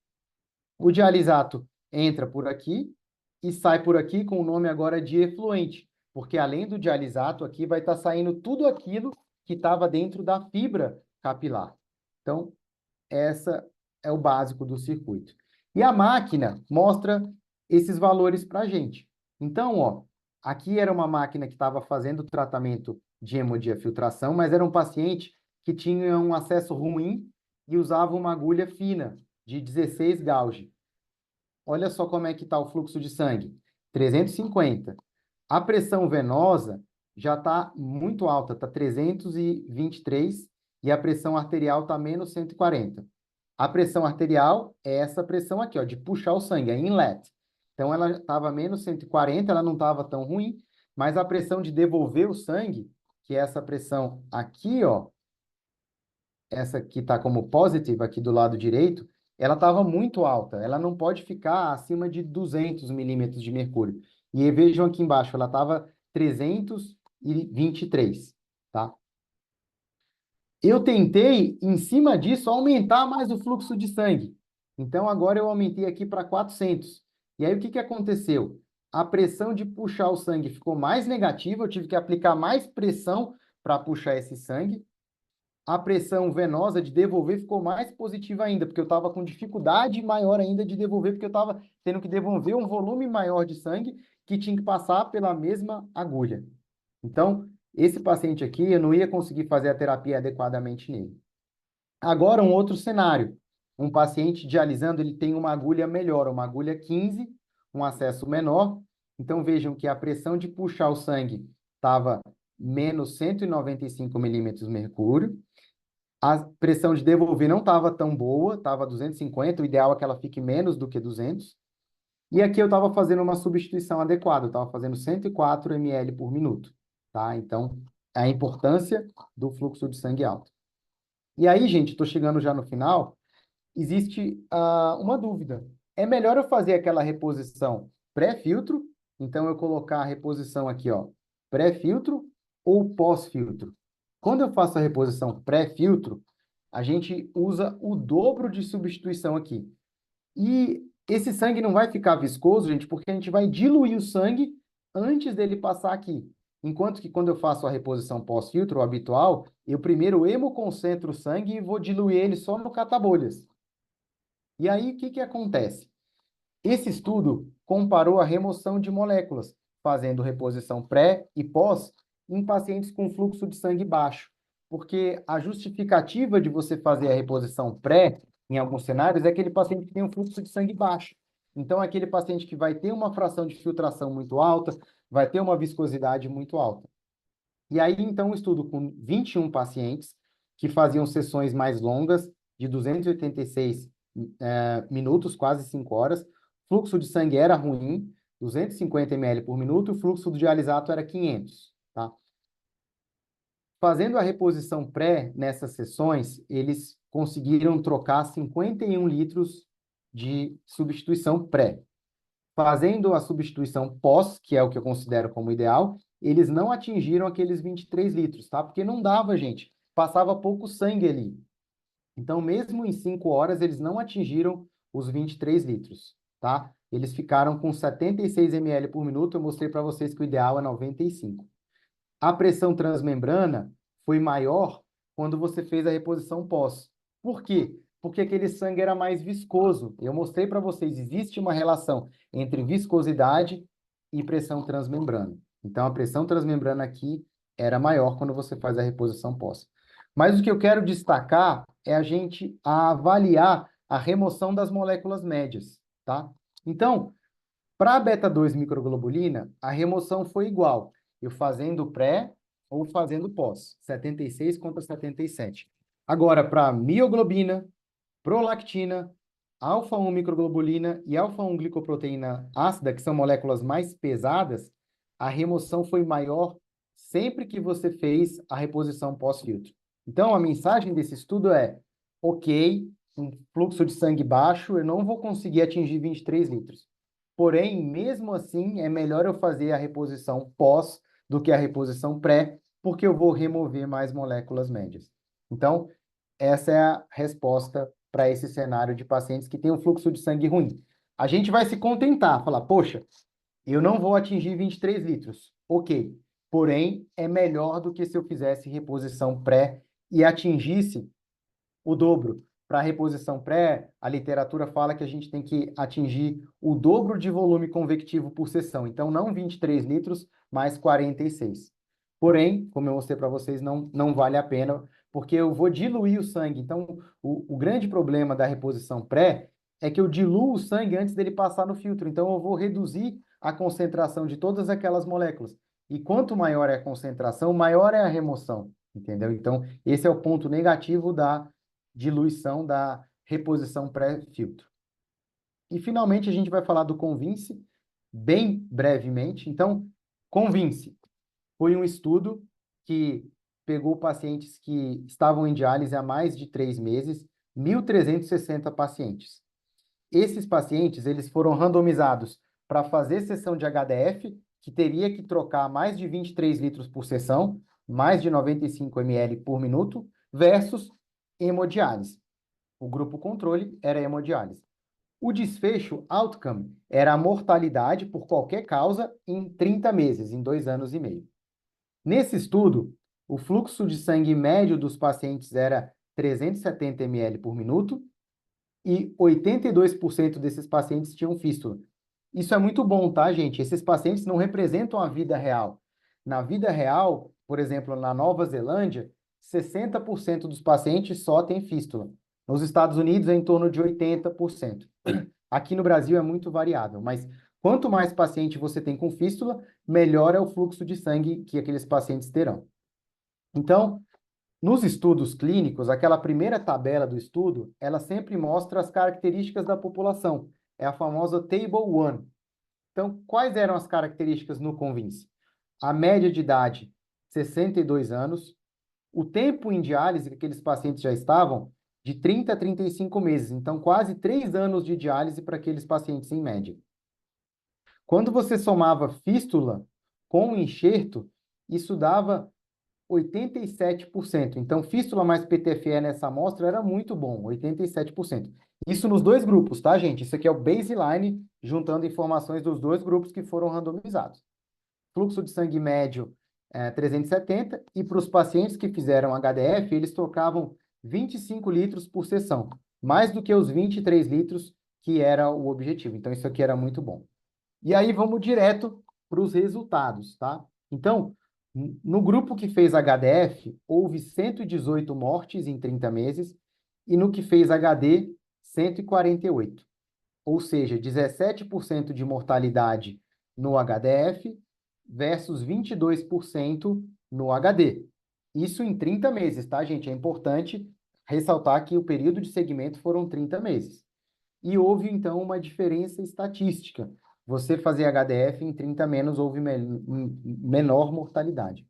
O dialisato entra por aqui e sai por aqui com o nome agora de efluente, porque além do dialisato aqui vai estar saindo tudo aquilo que estava dentro da fibra capilar. Então, essa é o básico do circuito. E a máquina mostra esses valores para a gente. Então, ó, aqui era uma máquina que estava fazendo o tratamento de hemodiafiltração, mas era um paciente que tinha um acesso ruim e usava uma agulha fina, de 16 gauge. Olha só como é que está o fluxo de sangue. 350. A pressão venosa já está muito alta, está 323, e a pressão arterial está menos 140. A pressão arterial é essa pressão aqui, ó, de puxar o sangue, é inlet. Então, ela estava menos 140, ela não estava tão ruim, mas a pressão de devolver o sangue, que é essa pressão aqui, ó, essa que está como positive aqui do lado direito, ela estava muito alta. Ela não pode ficar acima de 200 milímetros de mercúrio. E aí, vejam aqui embaixo, ela estava 323, tá? Eu tentei, em cima disso, aumentar mais o fluxo de sangue. Então, agora eu aumentei aqui para 400. E aí, o que que aconteceu? A pressão de puxar o sangue ficou mais negativa, eu tive que aplicar mais pressão para puxar esse sangue. A pressão venosa de devolver ficou mais positiva ainda, porque eu estava com dificuldade maior ainda de devolver, porque eu estava tendo que devolver um volume maior de sangue que tinha que passar pela mesma agulha. Então, esse paciente aqui, eu não ia conseguir fazer a terapia adequadamente nele. Agora, um outro cenário. Um paciente dialisando, ele tem uma agulha melhor, uma agulha 15, um acesso menor. Então, vejam que a pressão de puxar o sangue estava menos 195 milímetros mercúrio. A pressão de devolver não estava tão boa, estava 250, o ideal é que ela fique menos do que 200. E aqui eu estava fazendo uma substituição adequada, eu estava fazendo 104 ml por minuto, tá? Então, a importância do fluxo de sangue alto. E aí, gente, estou chegando já no final, existe uma dúvida. É melhor eu fazer aquela reposição pré-filtro, então eu colocar a reposição aqui, ó, pré-filtro ou pós-filtro? Quando eu faço a reposição pré-filtro, a gente usa o dobro de substituição aqui. E esse sangue não vai ficar viscoso, gente, porque a gente vai diluir o sangue antes dele passar aqui. Enquanto que quando eu faço a reposição pós-filtro, o habitual, eu primeiro hemoconcentro o sangue e vou diluir ele só no catabolhas. E aí, o que que acontece? Esse estudo comparou a remoção de moléculas, fazendo reposição pré e pós em pacientes com fluxo de sangue baixo. Porque a justificativa de você fazer a reposição pré, em alguns cenários, é aquele paciente que tem um fluxo de sangue baixo. Então, é aquele paciente que vai ter uma fração de filtração muito alta, vai ter uma viscosidade muito alta. E aí, então, um estudo com 21 pacientes que faziam sessões mais longas, de 286 minutos, quase 5 horas. Fluxo de sangue era ruim, 250 ml por minuto, o fluxo do dialisato era 500, tá? Fazendo a reposição pré nessas sessões, eles conseguiram trocar 51 litros de substituição pré. Fazendo a substituição pós, que é o que eu considero como ideal, eles não atingiram aqueles 23 litros, tá? Porque não dava, gente. Passava pouco sangue ali. Então, mesmo em 5 horas, eles não atingiram os 23 litros, tá? Eles ficaram com 76 ml por minuto. Eu mostrei para vocês que o ideal é 95. A pressão transmembrana foi maior quando você fez a reposição pós. Por quê? Porque aquele sangue era mais viscoso. Eu mostrei para vocês, existe uma relação entre viscosidade e pressão transmembrana. Então, a pressão transmembrana aqui era maior quando você faz a reposição pós. Mas o que eu quero destacar é a gente avaliar a remoção das moléculas médias, tá? Então, para a beta-2 microglobulina, a remoção foi igual. Eu fazendo pré ou fazendo pós, 76 contra 77. Agora, para mioglobina, prolactina, alfa-1 microglobulina e alfa-1 glicoproteína ácida, que são moléculas mais pesadas, a remoção foi maior sempre que você fez a reposição pós-filtro. Então, a mensagem desse estudo é, ok, um fluxo de sangue baixo, eu não vou conseguir atingir 23 litros. Porém, mesmo assim, é melhor eu fazer a reposição pós do que a reposição pré, porque eu vou remover mais moléculas médias. Então, essa é a resposta para esse cenário de pacientes que têm um fluxo de sangue ruim. A gente vai se contentar, falar, poxa, eu não vou atingir 23 litros. Ok. Porém, é melhor do que se eu fizesse reposição pré e atingisse o dobro. Para a reposição pré, a literatura fala que a gente tem que atingir o dobro de volume convectivo por sessão. Então, não 23 litros, mas 46. Porém, como eu mostrei para vocês, não vale a pena, porque eu vou diluir o sangue. Então, o grande problema da reposição pré é que eu diluo o sangue antes dele passar no filtro. Então, eu vou reduzir a concentração de todas aquelas moléculas. E quanto maior é a concentração, maior é a remoção. Entendeu? Então, esse é o ponto negativo da diluição da reposição pré-filtro. E, finalmente, a gente vai falar do Convince, bem brevemente. Então, Convince foi um estudo que pegou pacientes que estavam em diálise há mais de 3 meses, 1.360 pacientes. Esses pacientes, eles foram randomizados para fazer sessão de HDF, que teria que trocar mais de 23 litros por sessão, mais de 95 ml por minuto, versus hemodiálise. O grupo controle era hemodiálise. O desfecho, outcome, era a mortalidade por qualquer causa em 30 meses, em 2 anos e meio. Nesse estudo, o fluxo de sangue médio dos pacientes era 370 ml por minuto e 82% desses pacientes tinham fístula. Isso é muito bom, tá, gente? Esses pacientes não representam a vida real. Na vida real, por exemplo, na Nova Zelândia, 60% dos pacientes só têm fístula. Nos Estados Unidos é em torno de 80%. Aqui no Brasil é muito variável, mas quanto mais paciente você tem com fístula, melhor é o fluxo de sangue que aqueles pacientes terão. Então, nos estudos clínicos, aquela primeira tabela do estudo, ela sempre mostra as características da população. É a famosa Table 1. Então, quais eram as características no Convince? A média de idade, 62 anos. O tempo em diálise que aqueles pacientes já estavam, de 30 a 35 meses. Então, quase 3 anos de diálise para aqueles pacientes em média. Quando você somava fístula com enxerto, isso dava 87%. Então, fístula mais PTFE nessa amostra era muito bom, 87%. Isso nos dois grupos, tá, gente? Isso aqui é o baseline, juntando informações dos dois grupos que foram randomizados. Fluxo de sangue médio 370, e para os pacientes que fizeram HDF, eles trocavam 25 litros por sessão, mais do que os 23 litros que era o objetivo. Então, isso aqui era muito bom. E aí, vamos direto para os resultados, tá? Então, no grupo que fez HDF, houve 118 mortes em 30 meses, e no que fez HD, 148. Ou seja, 17% de mortalidade no HDF versus 22% no HD. Isso em 30 meses, tá, gente? É importante ressaltar que o período de segmento foram 30 meses. E houve, então, uma diferença estatística. Você fazer HDF em 30 menos, houve menor mortalidade.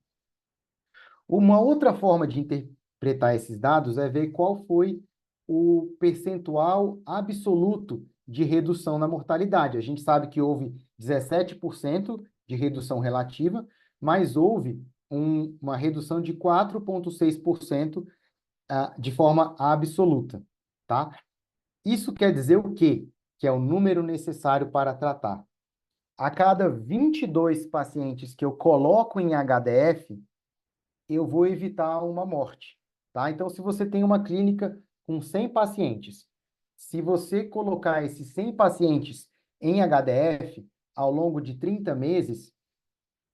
Uma outra forma de interpretar esses dados é ver qual foi o percentual absoluto de redução na mortalidade. A gente sabe que houve 17% de redução relativa, mas houve uma redução de 4,6% de forma absoluta, tá? Isso quer dizer o quê? Que é o número necessário para tratar. A cada 22 pacientes que eu coloco em HDF, eu vou evitar uma morte, tá? Então, se você tem uma clínica com 100 pacientes, se você colocar esses 100 pacientes em HDF ao longo de 30 meses,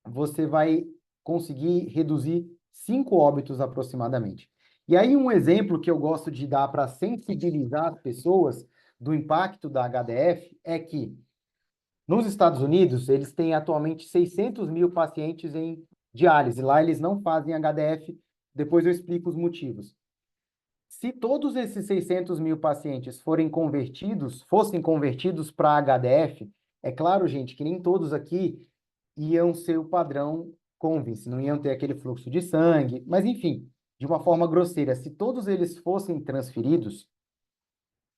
você vai conseguir reduzir 5 óbitos aproximadamente. E aí, um exemplo que eu gosto de dar para sensibilizar as pessoas do impacto da HDF é que, nos Estados Unidos, eles têm atualmente 600 mil pacientes em diálise. Lá eles não fazem HDF, depois eu explico os motivos. Se todos esses 600 mil pacientes fossem convertidos para HDF, é claro, gente, que nem todos aqui iam ser o padrão Convince, não iam ter aquele fluxo de sangue, mas enfim, de uma forma grosseira, se todos eles fossem transferidos,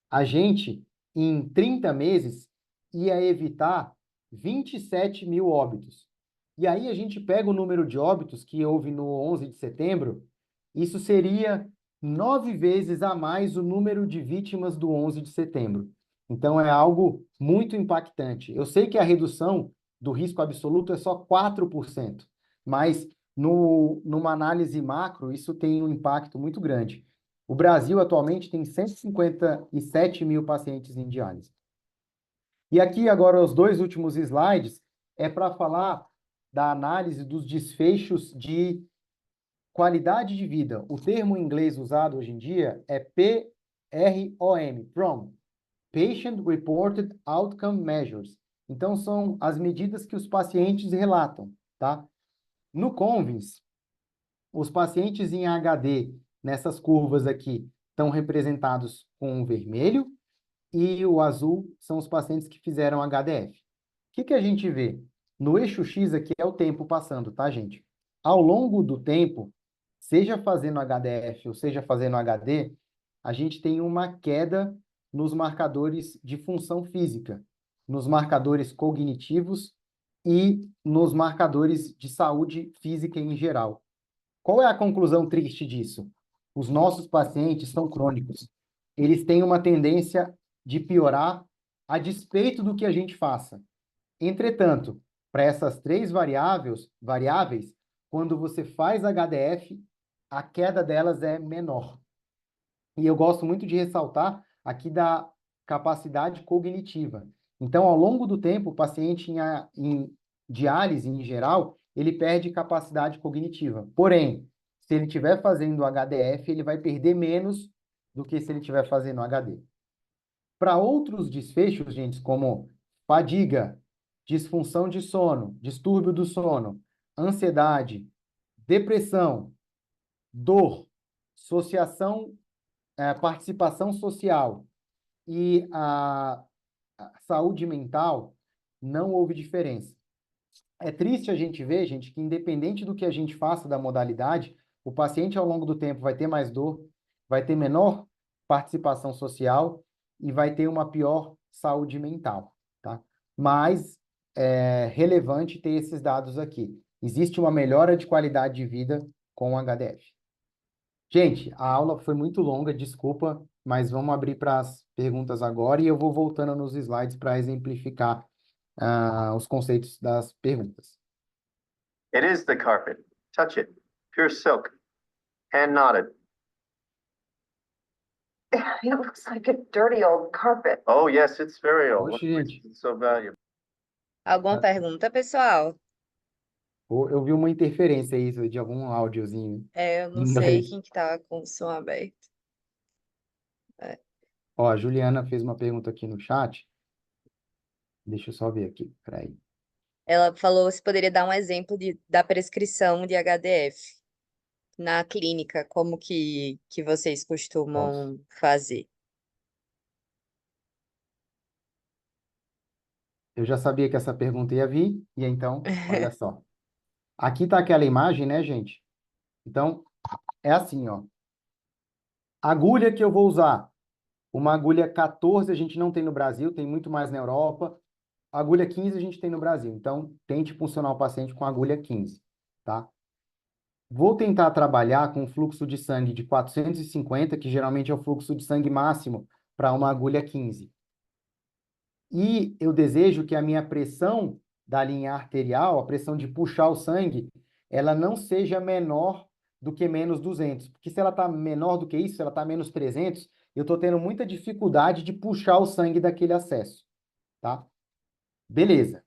a gente, em 30 meses, ia evitar 27 mil óbitos. E aí a gente pega o número de óbitos que houve no 11 de setembro, isso seria 9 vezes a mais o número de vítimas do 11 de setembro. Então é algo muito impactante. Eu sei que a redução do risco absoluto é só 4%, mas numa análise macro, isso tem um impacto muito grande. O Brasil atualmente tem 157 mil pacientes em diálise. E aqui agora os dois últimos slides é para falar da análise dos desfechos de qualidade de vida. O termo em inglês usado hoje em dia é PROM, Patient Reported Outcome Measures. Então, são as medidas que os pacientes relatam, tá? No Convince, os pacientes em HD, nessas curvas aqui, estão representados com o vermelho, e o azul são os pacientes que fizeram HDF. O que a gente vê? No eixo X aqui é o tempo passando, tá, gente? Ao longo do tempo, seja fazendo HDF ou seja fazendo HD, a gente tem uma queda nos marcadores de função física, nos marcadores cognitivos e nos marcadores de saúde física em geral. Qual é a conclusão triste disso? Os nossos pacientes são crônicos. Eles têm uma tendência de piorar a despeito do que a gente faça. Entretanto, para essas três variáveis, quando você faz HDF, a queda delas é menor. E eu gosto muito de ressaltar aqui da capacidade cognitiva. Então, ao longo do tempo, o paciente em diálise, em geral, ele perde capacidade cognitiva. Porém, se ele estiver fazendo HDF, ele vai perder menos do que se ele estiver fazendo HD. Para outros desfechos, gente, como fadiga, disfunção de sono, distúrbio do sono, ansiedade, depressão, dor, associação, participação social e a saúde mental, não houve diferença. É triste a gente ver, gente, que independente do que a gente faça da modalidade, o paciente ao longo do tempo vai ter mais dor, vai ter menor participação social e vai ter uma pior saúde mental, tá? Mas é relevante ter esses dados aqui. Existe uma melhora de qualidade de vida com o HDF. Gente, a aula foi muito longa, desculpa, mas vamos abrir para as perguntas agora e eu vou voltando nos slides para exemplificar os conceitos das perguntas. It is the carpet. Touch it. Pure silk. Hand knotted. It looks like a dirty old carpet. Oh, yes, it's very old. Oxe, gente. It's so valuable. Alguma pergunta, pessoal? Eu vi uma interferência aí de algum áudiozinho Eu não em sei inglês. quem que tá com o som aberto. Ó, a Juliana fez uma pergunta aqui no chat. Deixa eu só ver aqui, peraí. Ela falou se poderia dar um exemplo da prescrição de HDF na clínica, como que vocês costumam fazer. Eu já sabia que essa pergunta ia vir, e então, olha só. Aqui tá aquela imagem, né, gente? Então, é assim, ó. Agulha que eu vou usar. Uma agulha 14 a gente não tem no Brasil, tem muito mais na Europa. A agulha 15 a gente tem no Brasil. Então, tente funcionar o paciente com a agulha 15, tá? Vou tentar trabalhar com um fluxo de sangue de 450, que geralmente é o fluxo de sangue máximo para uma agulha 15. E eu desejo que a minha pressão da linha arterial, a pressão de puxar o sangue, ela não seja menor do que menos 200. Porque se ela está menor do que isso, se ela está menos 300, eu estou tendo muita dificuldade de puxar o sangue daquele acesso, tá? Beleza.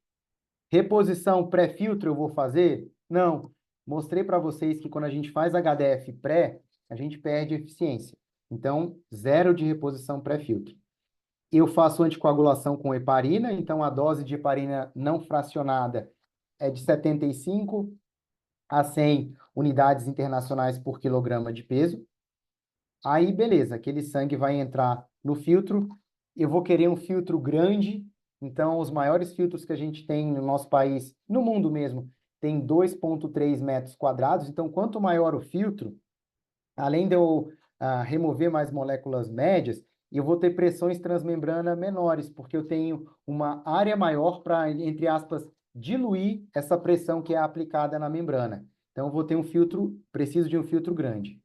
Reposição pré-filtro eu vou fazer? Não. Mostrei para vocês que quando a gente faz HDF pré, a gente perde eficiência. Então, 0 de reposição pré-filtro. Eu faço anticoagulação com heparina, então a dose de heparina não fracionada é de 75 a 100 unidades internacionais por quilograma de peso. Aí, beleza, aquele sangue vai entrar no filtro. Eu vou querer um filtro grande. Então, os maiores filtros que a gente tem no nosso país, no mundo mesmo, tem 2,3 metros quadrados. Então, quanto maior o filtro, além de eu remover mais moléculas médias, eu vou ter pressões transmembrana menores, porque eu tenho uma área maior para, entre aspas, diluir essa pressão que é aplicada na membrana. Então, eu vou ter um filtro, preciso de um filtro grande.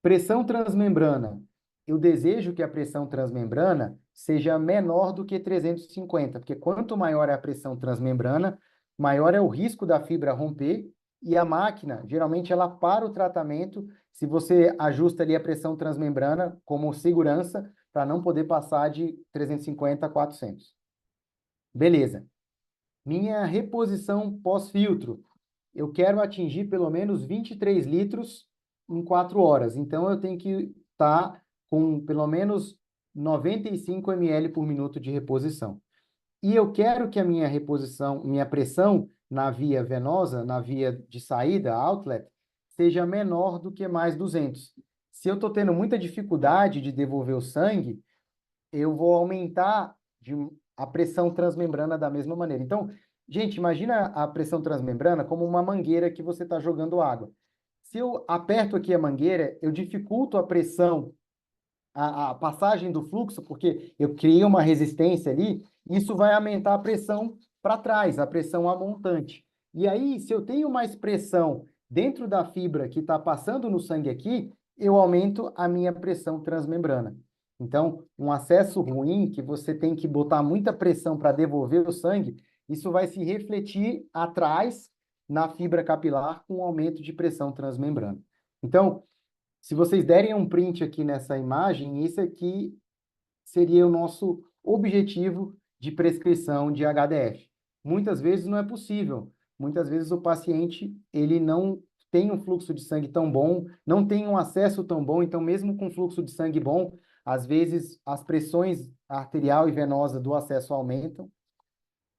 Pressão transmembrana. Eu desejo que a pressão transmembrana seja menor do que 350, porque quanto maior é a pressão transmembrana, maior é o risco da fibra romper, e a máquina, geralmente, ela para o tratamento se você ajusta ali a pressão transmembrana como segurança para não poder passar de 350 a 400. Beleza. Minha reposição pós-filtro. Eu quero atingir pelo menos 23 litros em 4 horas. Então, eu tenho que estar com pelo menos 95 ml por minuto de reposição. E eu quero que a minha reposição, minha pressão na via venosa, na via de saída, outlet, seja menor do que mais 200. Se eu estou tendo muita dificuldade de devolver o sangue, eu vou aumentar a pressão transmembrana da mesma maneira. Então, gente, imagina a pressão transmembrana como uma mangueira que você está jogando água. Se eu aperto aqui a mangueira, eu dificulto a pressão, a passagem do fluxo, porque eu criei uma resistência ali, isso vai aumentar a pressão para trás, a pressão a montante. E aí, se eu tenho mais pressão dentro da fibra que está passando no sangue aqui, eu aumento a minha pressão transmembrana. Então, um acesso ruim, que você tem que botar muita pressão para devolver o sangue, isso vai se refletir atrás na fibra capilar com um aumento de pressão transmembrana. Então, se vocês derem um print aqui nessa imagem, esse aqui seria o nosso objetivo de prescrição de HDF. Muitas vezes não é possível. Muitas vezes o paciente ele não tem um fluxo de sangue tão bom, não tem um acesso tão bom, então mesmo com fluxo de sangue bom, às vezes as pressões arterial e venosa do acesso aumentam.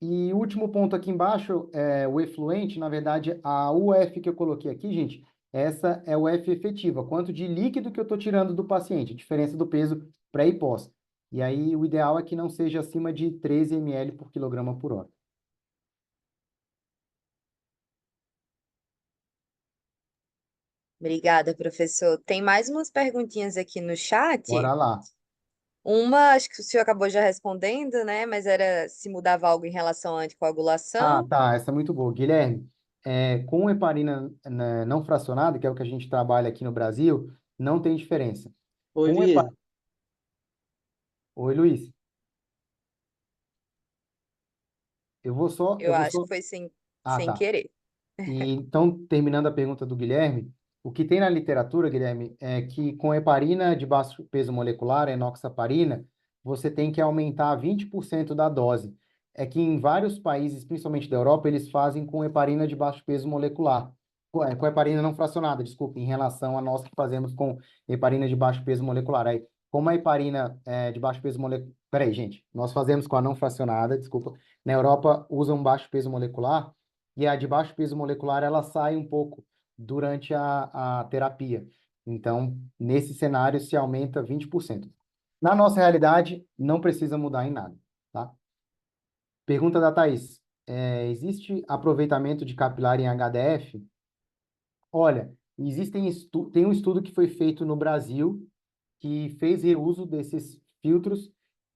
E o último ponto aqui embaixo, o efluente, na verdade, a UF que eu coloquei aqui, gente, essa é o F efetiva, quanto de líquido que eu estou tirando do paciente, diferença do peso pré e pós. E aí o ideal é que não seja acima de 13 ml por quilograma por hora. Obrigada, professor. Tem mais umas perguntinhas aqui no chat. Bora lá. Uma, acho que o senhor acabou já respondendo, né? Mas era se mudava algo em relação à Ah, anticoagulação. tá, essa é muito boa. Guilherme, com heparina, né, não fracionada, que é o que a gente trabalha aqui no Brasil, não tem diferença. Oi, Com Vieira. Oi, Luiz. Eu acho que foi sem, Ah, sem tá. querer. E então, terminando a pergunta do Guilherme, o que tem na literatura, Guilherme, é que com heparina de baixo peso molecular, enoxaparina, você tem que aumentar 20% da dose. É que em vários países, principalmente da Europa, eles fazem com heparina de baixo peso molecular. Com heparina não fracionada, desculpe, em relação a nós que fazemos com heparina de baixo peso molecular. Aí, como a heparina de baixo peso molecular... Peraí, gente. Nós fazemos com a não fracionada, desculpa. Na Europa, usam baixo peso molecular, e a de baixo peso molecular ela sai um pouco durante a terapia. Então, nesse cenário, se aumenta 20%. Na nossa realidade, não precisa mudar em nada, tá? Pergunta da Thaís. Existe aproveitamento de capilar em HDF? Olha, tem um estudo que foi feito no Brasil que fez reuso desses filtros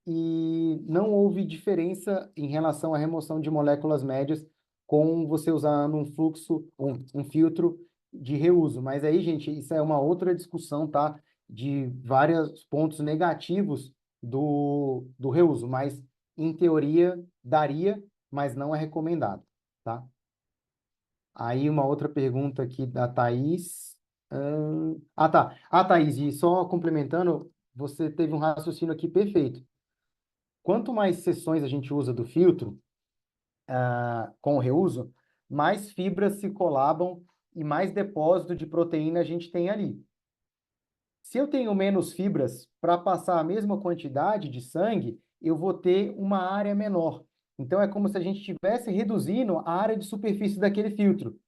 e não houve diferença em relação à remoção de moléculas médias com você usando um filtro de reuso. Mas aí, gente, isso é uma outra discussão, tá? De vários pontos negativos do reuso, mas em teoria daria, mas não é recomendado, tá? Aí uma outra pergunta aqui da Thaís. Tá. Thaís, e só complementando, você teve um raciocínio aqui perfeito. Quanto mais sessões a gente usa do filtro, com o reuso, mais fibras se colabam e mais depósito de proteína a gente tem ali. Se eu tenho menos fibras para passar a mesma quantidade de sangue, eu vou ter uma área menor. Então, é como se a gente estivesse reduzindo a área de superfície daquele filtro.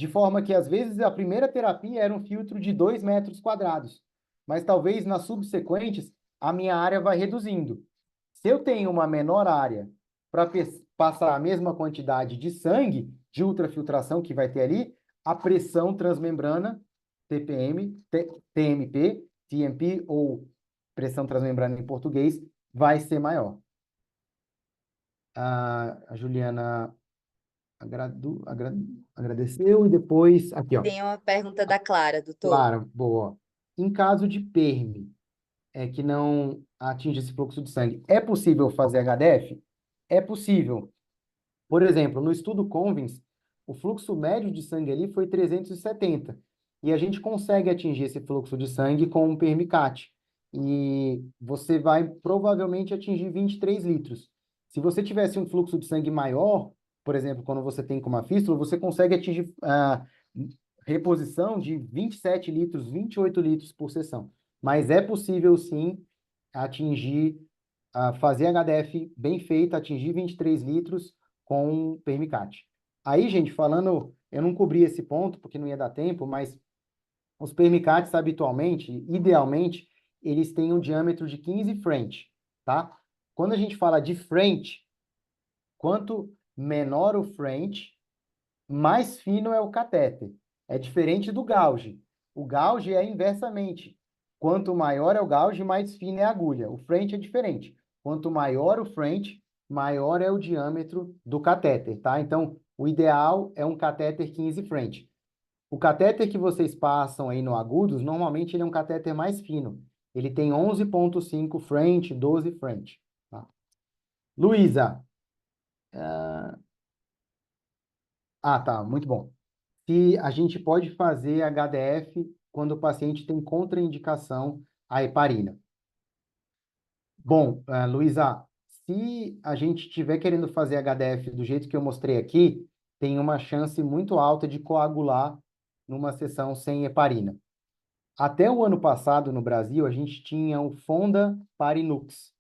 De forma que, às vezes, a primeira terapia era um filtro de 2 metros quadrados, mas talvez nas subsequentes a minha área vai reduzindo. Se eu tenho uma menor área para passar a mesma quantidade de sangue, de ultrafiltração que vai ter ali, a pressão transmembrana, TMP, TMP ou pressão transmembrana em português, vai ser maior. A Juliana agradeceu e depois, aqui, ó. Tem uma pergunta da Clara, doutor. Claro, boa. Em caso de PERM, que não atinge esse fluxo de sangue, é possível fazer HDF? É possível. Por exemplo, no estudo CONVINS, o fluxo médio de sangue ali foi 370. E a gente consegue atingir esse fluxo de sangue com um PERMICAT. E você vai provavelmente atingir 23 litros. Se você tivesse um fluxo de sangue maior, por exemplo, quando você tem com uma fístula, você consegue atingir reposição de 27 litros, 28 litros por sessão. Mas é possível, sim, atingir, fazer HDF bem feito, atingir 23 litros com PERMICAT. Aí, gente, falando, eu não cobri esse ponto porque não ia dar tempo, mas os PERMICATs habitualmente, idealmente, eles têm um diâmetro de 15 French, tá? Quando a gente fala de French, quanto menor o French, mais fino é o catéter. É diferente do gauge. O gauge é inversamente. Quanto maior é o gauge, mais fina é a agulha. O French é diferente. Quanto maior o French, maior é o diâmetro do catéter, tá? Então, o ideal é um catéter 15 French. O catéter que vocês passam aí no agudos, normalmente ele é um catéter mais fino. Ele tem 11,5 French, 12 French. Tá? Luísa. Tá, muito bom. Se a gente pode fazer HDF quando o paciente tem contraindicação à heparina. Bom, Luísa, se a gente estiver querendo fazer HDF do jeito que eu mostrei aqui, tem uma chance muito alta de coagular numa sessão sem heparina. Até o ano passado, no Brasil, a gente tinha o Fonda Parinux,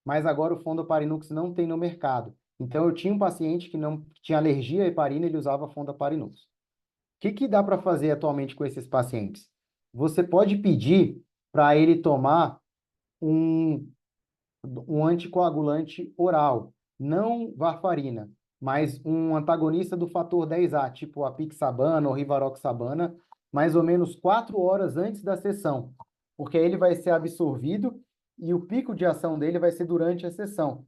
mas agora o Fonda Parinux não tem no mercado. Então, eu tinha um paciente que não tinha alergia à heparina, ele usava Fonda Parinux. O que dá para fazer atualmente com esses pacientes? Você pode pedir para ele tomar um anticoagulante oral, não varfarina, mas um antagonista do fator 10A, tipo a apixabana ou rivaroxabana, mais ou menos 4 horas antes da sessão, porque aí ele vai ser absorvido e o pico de ação dele vai ser durante a sessão.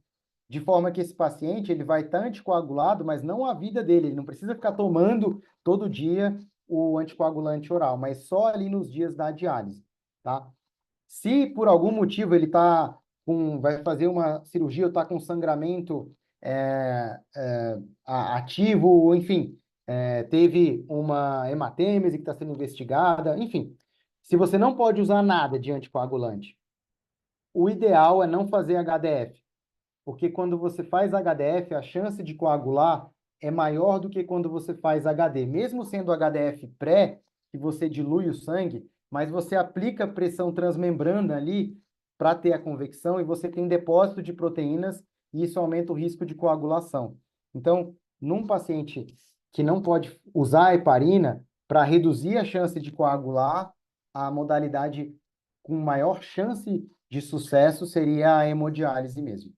De forma que esse paciente ele vai estar anticoagulado, mas não a vida dele, ele não precisa ficar tomando todo dia o anticoagulante oral, mas só ali nos dias da diálise, tá? Se por algum motivo ele vai fazer uma cirurgia ou está com sangramento ativo, ou enfim, teve uma hematêmese que está sendo investigada, enfim, se você não pode usar nada de anticoagulante, o ideal é não fazer HDF, porque quando você faz HDF, a chance de coagular é maior do que quando você faz HD. Mesmo sendo HDF pré, que você dilui o sangue, mas você aplica pressão transmembrana ali para ter a convecção e você tem depósito de proteínas e isso aumenta o risco de coagulação. Então, num paciente que não pode usar a heparina, para reduzir a chance de coagular, a modalidade com maior chance de sucesso seria a hemodiálise mesmo.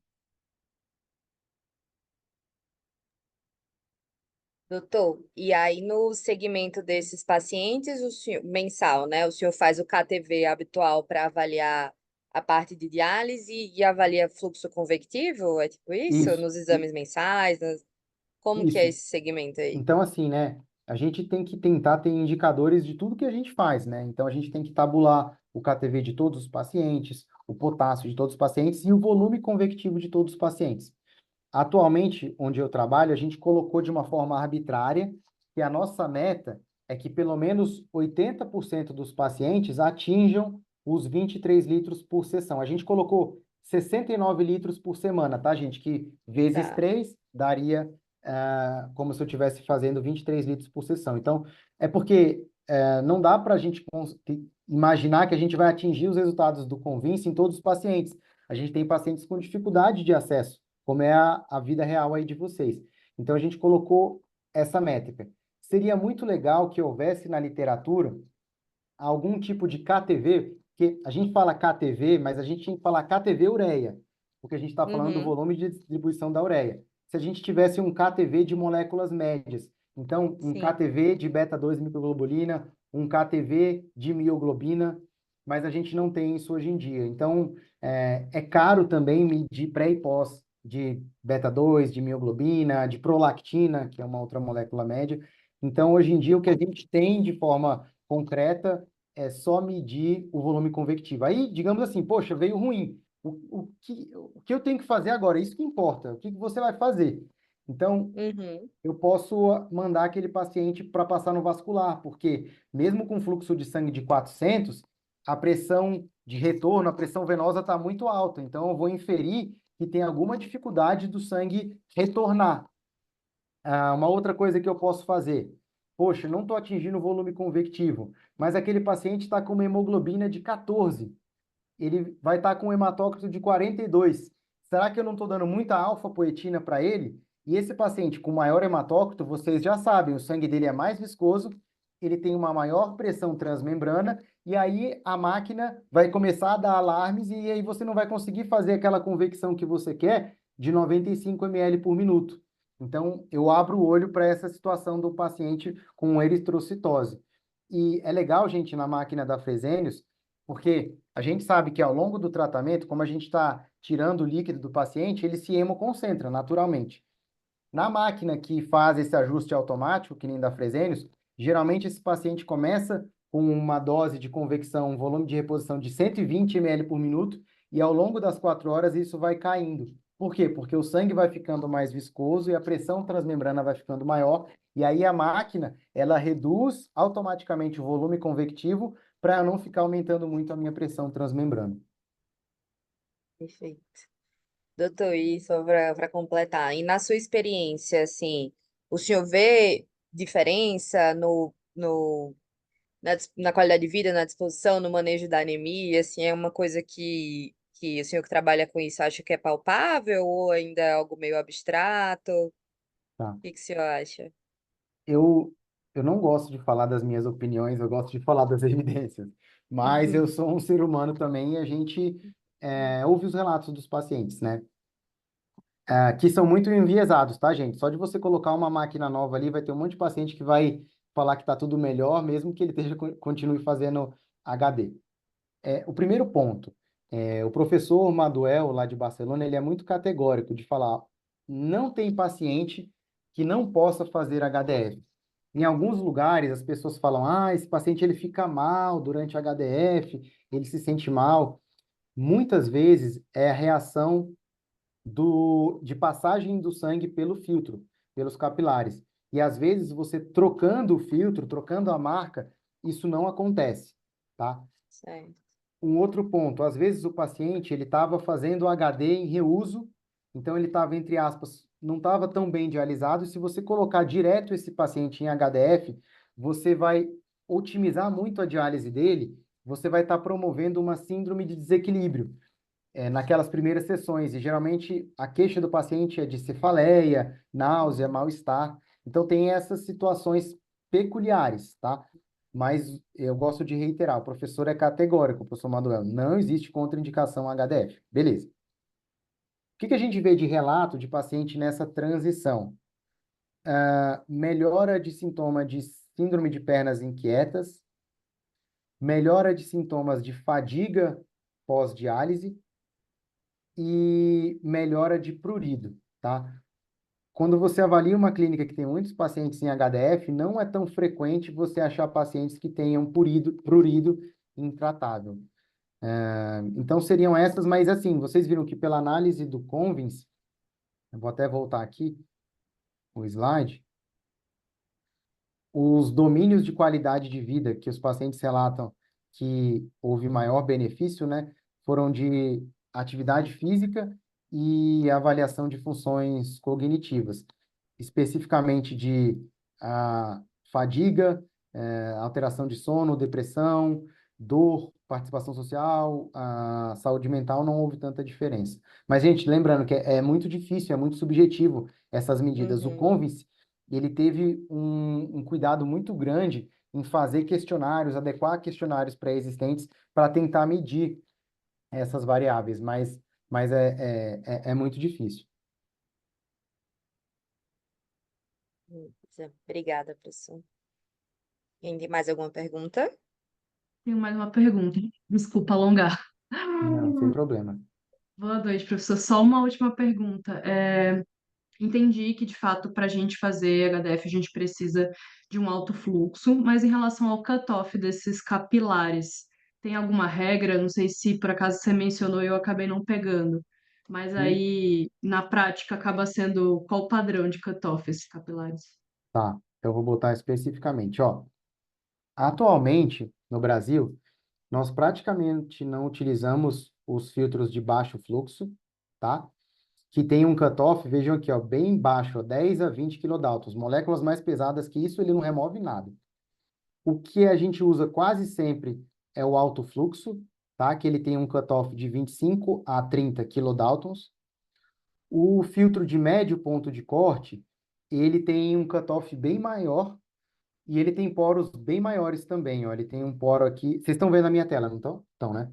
Doutor, e aí no segmento desses pacientes, o senhor, mensal, né? O senhor faz o KTV habitual para avaliar a parte de diálise e avalia fluxo convectivo? É tipo isso? Isso, Nos exames mensais? Como que é isso. esse segmento aí? Então, assim, né? A gente tem que tentar ter indicadores de tudo que a gente faz, né? Então, a gente tem que tabular o KTV de todos os pacientes, o potássio de todos os pacientes e o volume convectivo de todos os pacientes. Atualmente, onde eu trabalho, a gente colocou de uma forma arbitrária que a nossa meta é que pelo menos 80% dos pacientes atinjam os 23 litros por sessão. A gente colocou 69 litros por semana, tá, gente? Que vezes Tá. 3 daria como se eu estivesse fazendo 23 litros por sessão. Então, é porque não dá para a gente imaginar que a gente vai atingir os resultados do Convince em todos os pacientes. A gente tem pacientes com dificuldade de acesso, como é a vida real aí de vocês. Então, a gente colocou essa métrica. seria muito legal que houvesse na literatura algum tipo de KTV, que a gente fala KTV, mas a gente tinha que falar KTV ureia, porque a gente está falando do Uhum, volume de distribuição da ureia. Se a gente tivesse um KTV de moléculas médias, então um sim. KTV de beta-2 microglobulina, um KTV de mioglobina, mas a gente não tem isso hoje em dia. Então, é caro também medir pré e pós de beta-2, de mioglobina, de prolactina, que é uma outra molécula média. Então, hoje em dia, o que a gente tem de forma concreta é só medir o volume convectivo. Aí, digamos assim, poxa, veio ruim. O que eu tenho que fazer agora? Isso que importa. O que você vai fazer? Então, Uhum, eu posso mandar aquele paciente para passar no vascular, porque mesmo com fluxo de sangue de 400, a pressão de retorno, a pressão venosa está muito alta. Então, eu vou inferir que tem alguma dificuldade do sangue retornar. Uma outra coisa que eu posso fazer, poxa, não estou atingindo o volume convectivo, mas aquele paciente está com uma hemoglobina de 14, ele vai estar com um hematócrito de 42. Será que eu não estou dando muita alfa-poetina para ele? E esse paciente com maior hematócrito, vocês já sabem, o sangue dele é mais viscoso, ele tem uma maior pressão transmembrana, e aí a máquina vai começar a dar alarmes, e aí você não vai conseguir fazer aquela convecção que você quer de 95 ml por minuto. Então, eu abro o olho para essa situação do paciente com eritrocitose. E é legal, gente, na máquina da Fresenius, porque a gente sabe que ao longo do tratamento, como a gente está tirando o líquido do paciente, ele se hemoconcentra naturalmente. Na máquina que faz esse ajuste automático, que nem da Fresenius, geralmente esse paciente começa com uma dose de convecção, um volume de reposição de 120 ml por minuto, e ao longo das 4 horas isso vai caindo. Por quê? Porque o sangue vai ficando mais viscoso e a pressão transmembrana vai ficando maior, e aí a máquina, ela reduz automaticamente o volume convectivo para não ficar aumentando muito a minha pressão transmembrana. perfeito. Doutor, e só para completar, e na sua experiência, assim, o senhor vê diferença na qualidade de vida, na disposição, no manejo da anemia, assim, é uma coisa que o senhor que trabalha com isso acha que é palpável ou ainda é algo meio abstrato? O Tá? que que o senhor acha? Eu, eu não gosto de falar das minhas opiniões, eu gosto de falar das evidências. Mas eu sou um ser humano também e a gente ouve os relatos dos pacientes, né? Que são muito enviesados, tá, gente? Só de você colocar uma máquina nova ali, vai ter um monte de paciente que vai falar que está tudo melhor, mesmo que ele continue fazendo HD. O primeiro ponto, o professor Maduel, lá de Barcelona, ele é muito categórico de falar, não tem paciente que não possa fazer HDF. Em alguns lugares, as pessoas falam, esse paciente ele fica mal durante a HDF, ele se sente mal. Muitas vezes é a reação de passagem do sangue pelo filtro, pelos capilares. E às vezes você trocando o filtro, trocando a marca, isso não acontece, tá? Certo. Um outro ponto, às vezes o paciente ele estava fazendo HD em reuso, então ele estava, entre aspas, não estava tão bem dialisado, e se você colocar direto esse paciente em HDF, você vai otimizar muito a diálise dele, você vai estar promovendo uma síndrome de desequilíbrio naquelas primeiras sessões, e geralmente a queixa do paciente é de cefaleia, náusea, mal-estar, então tem essas situações peculiares, tá? Mas eu gosto de reiterar, o professor é categórico, o professor Manuel, não existe contraindicação HDF. Beleza. O que a gente vê de relato de paciente nessa transição? Melhora de sintoma de síndrome de pernas inquietas, melhora de sintomas de fadiga pós-diálise e melhora de prurido, tá? Quando você avalia uma clínica que tem muitos pacientes em HDF, não é tão frequente você achar pacientes que tenham prurido intratável. Então, seriam essas, mas assim, vocês viram que pela análise do Convins, eu vou até voltar aqui o slide, os domínios de qualidade de vida que os pacientes relatam que houve maior benefício, né, foram de atividade física e avaliação de funções cognitivas, especificamente de fadiga, alteração de sono, depressão, dor, participação social, saúde mental, não houve tanta diferença. Mas, gente, lembrando que é muito difícil, é muito subjetivo essas medidas. O Uhum. Convis ele teve um cuidado muito grande em fazer questionários, adequar questionários pré-existentes para tentar medir essas variáveis, mas é muito difícil. Obrigada, professor. Tem mais alguma pergunta? Tenho mais uma pergunta. Desculpa alongar. Não, sem problema. Boa noite, professor. Só uma última pergunta. Entendi que, de fato, para a gente fazer HDF, a gente precisa de um alto fluxo, mas em relação ao cutoff desses capilares, tem alguma regra? Não sei se por acaso você mencionou e eu acabei não pegando. Mas aí, na prática, acaba sendo qual o padrão de cutoff esses capilares? Tá, eu vou botar especificamente, ó. Atualmente, no Brasil, nós praticamente não utilizamos os filtros de baixo fluxo, tá? Que tem um cutoff, vejam aqui, ó, bem baixo, ó, 10 a 20 kilodaltons. Moléculas mais pesadas que isso, ele não remove nada. O que a gente usa quase sempre é o alto fluxo, tá? Que ele tem um cutoff de 25 a 30 kilodaltons. O filtro de médio ponto de corte, ele tem um cutoff bem maior e ele tem poros bem maiores também, ó. Ele tem um poro aqui. Vocês estão vendo a minha tela, não estão? Então, né?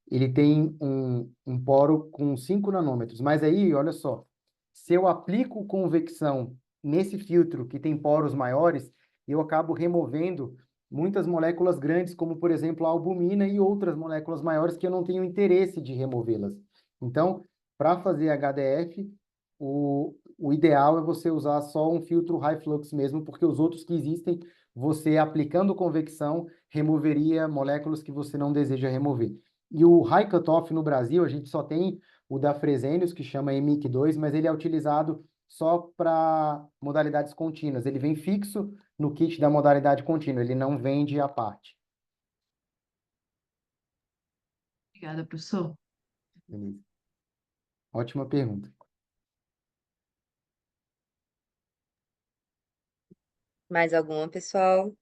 Ele tem um poro com 5 nanômetros. Mas aí, olha só, se eu aplico convecção nesse filtro que tem poros maiores, eu acabo removendo muitas moléculas grandes, como, por exemplo, a albumina e outras moléculas maiores que eu não tenho interesse de removê-las. Então, para fazer HDF, o ideal é você usar só um filtro high flux mesmo, porque os outros que existem, você aplicando convecção, removeria moléculas que você não deseja remover. E o high cutoff no Brasil, a gente só tem o da Fresenius, que chama EMIC2, mas ele é utilizado só para modalidades contínuas. Ele vem fixo no kit da modalidade contínua, ele não vende à parte. Obrigada, professor. Beleza. Ótima pergunta. Mais alguma, pessoal?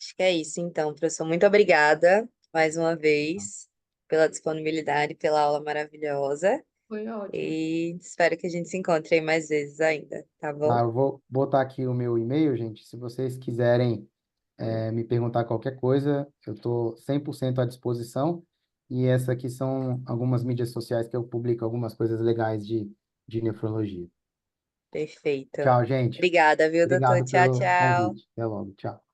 Acho que é isso, então, professor. Muito obrigada mais uma vez pela disponibilidade, pela aula maravilhosa. Foi ótimo. E espero que a gente se encontre aí mais vezes ainda, tá bom? Eu vou botar aqui o meu e-mail, gente. Se vocês quiserem me perguntar qualquer coisa, eu estou 100% à disposição. E essas aqui são algumas mídias sociais que eu publico algumas coisas legais de nefrologia. Perfeito. Tchau, gente. Obrigada, viu, doutor? Obrigado Tchau, pelo tchau. convite. Até logo. Tchau.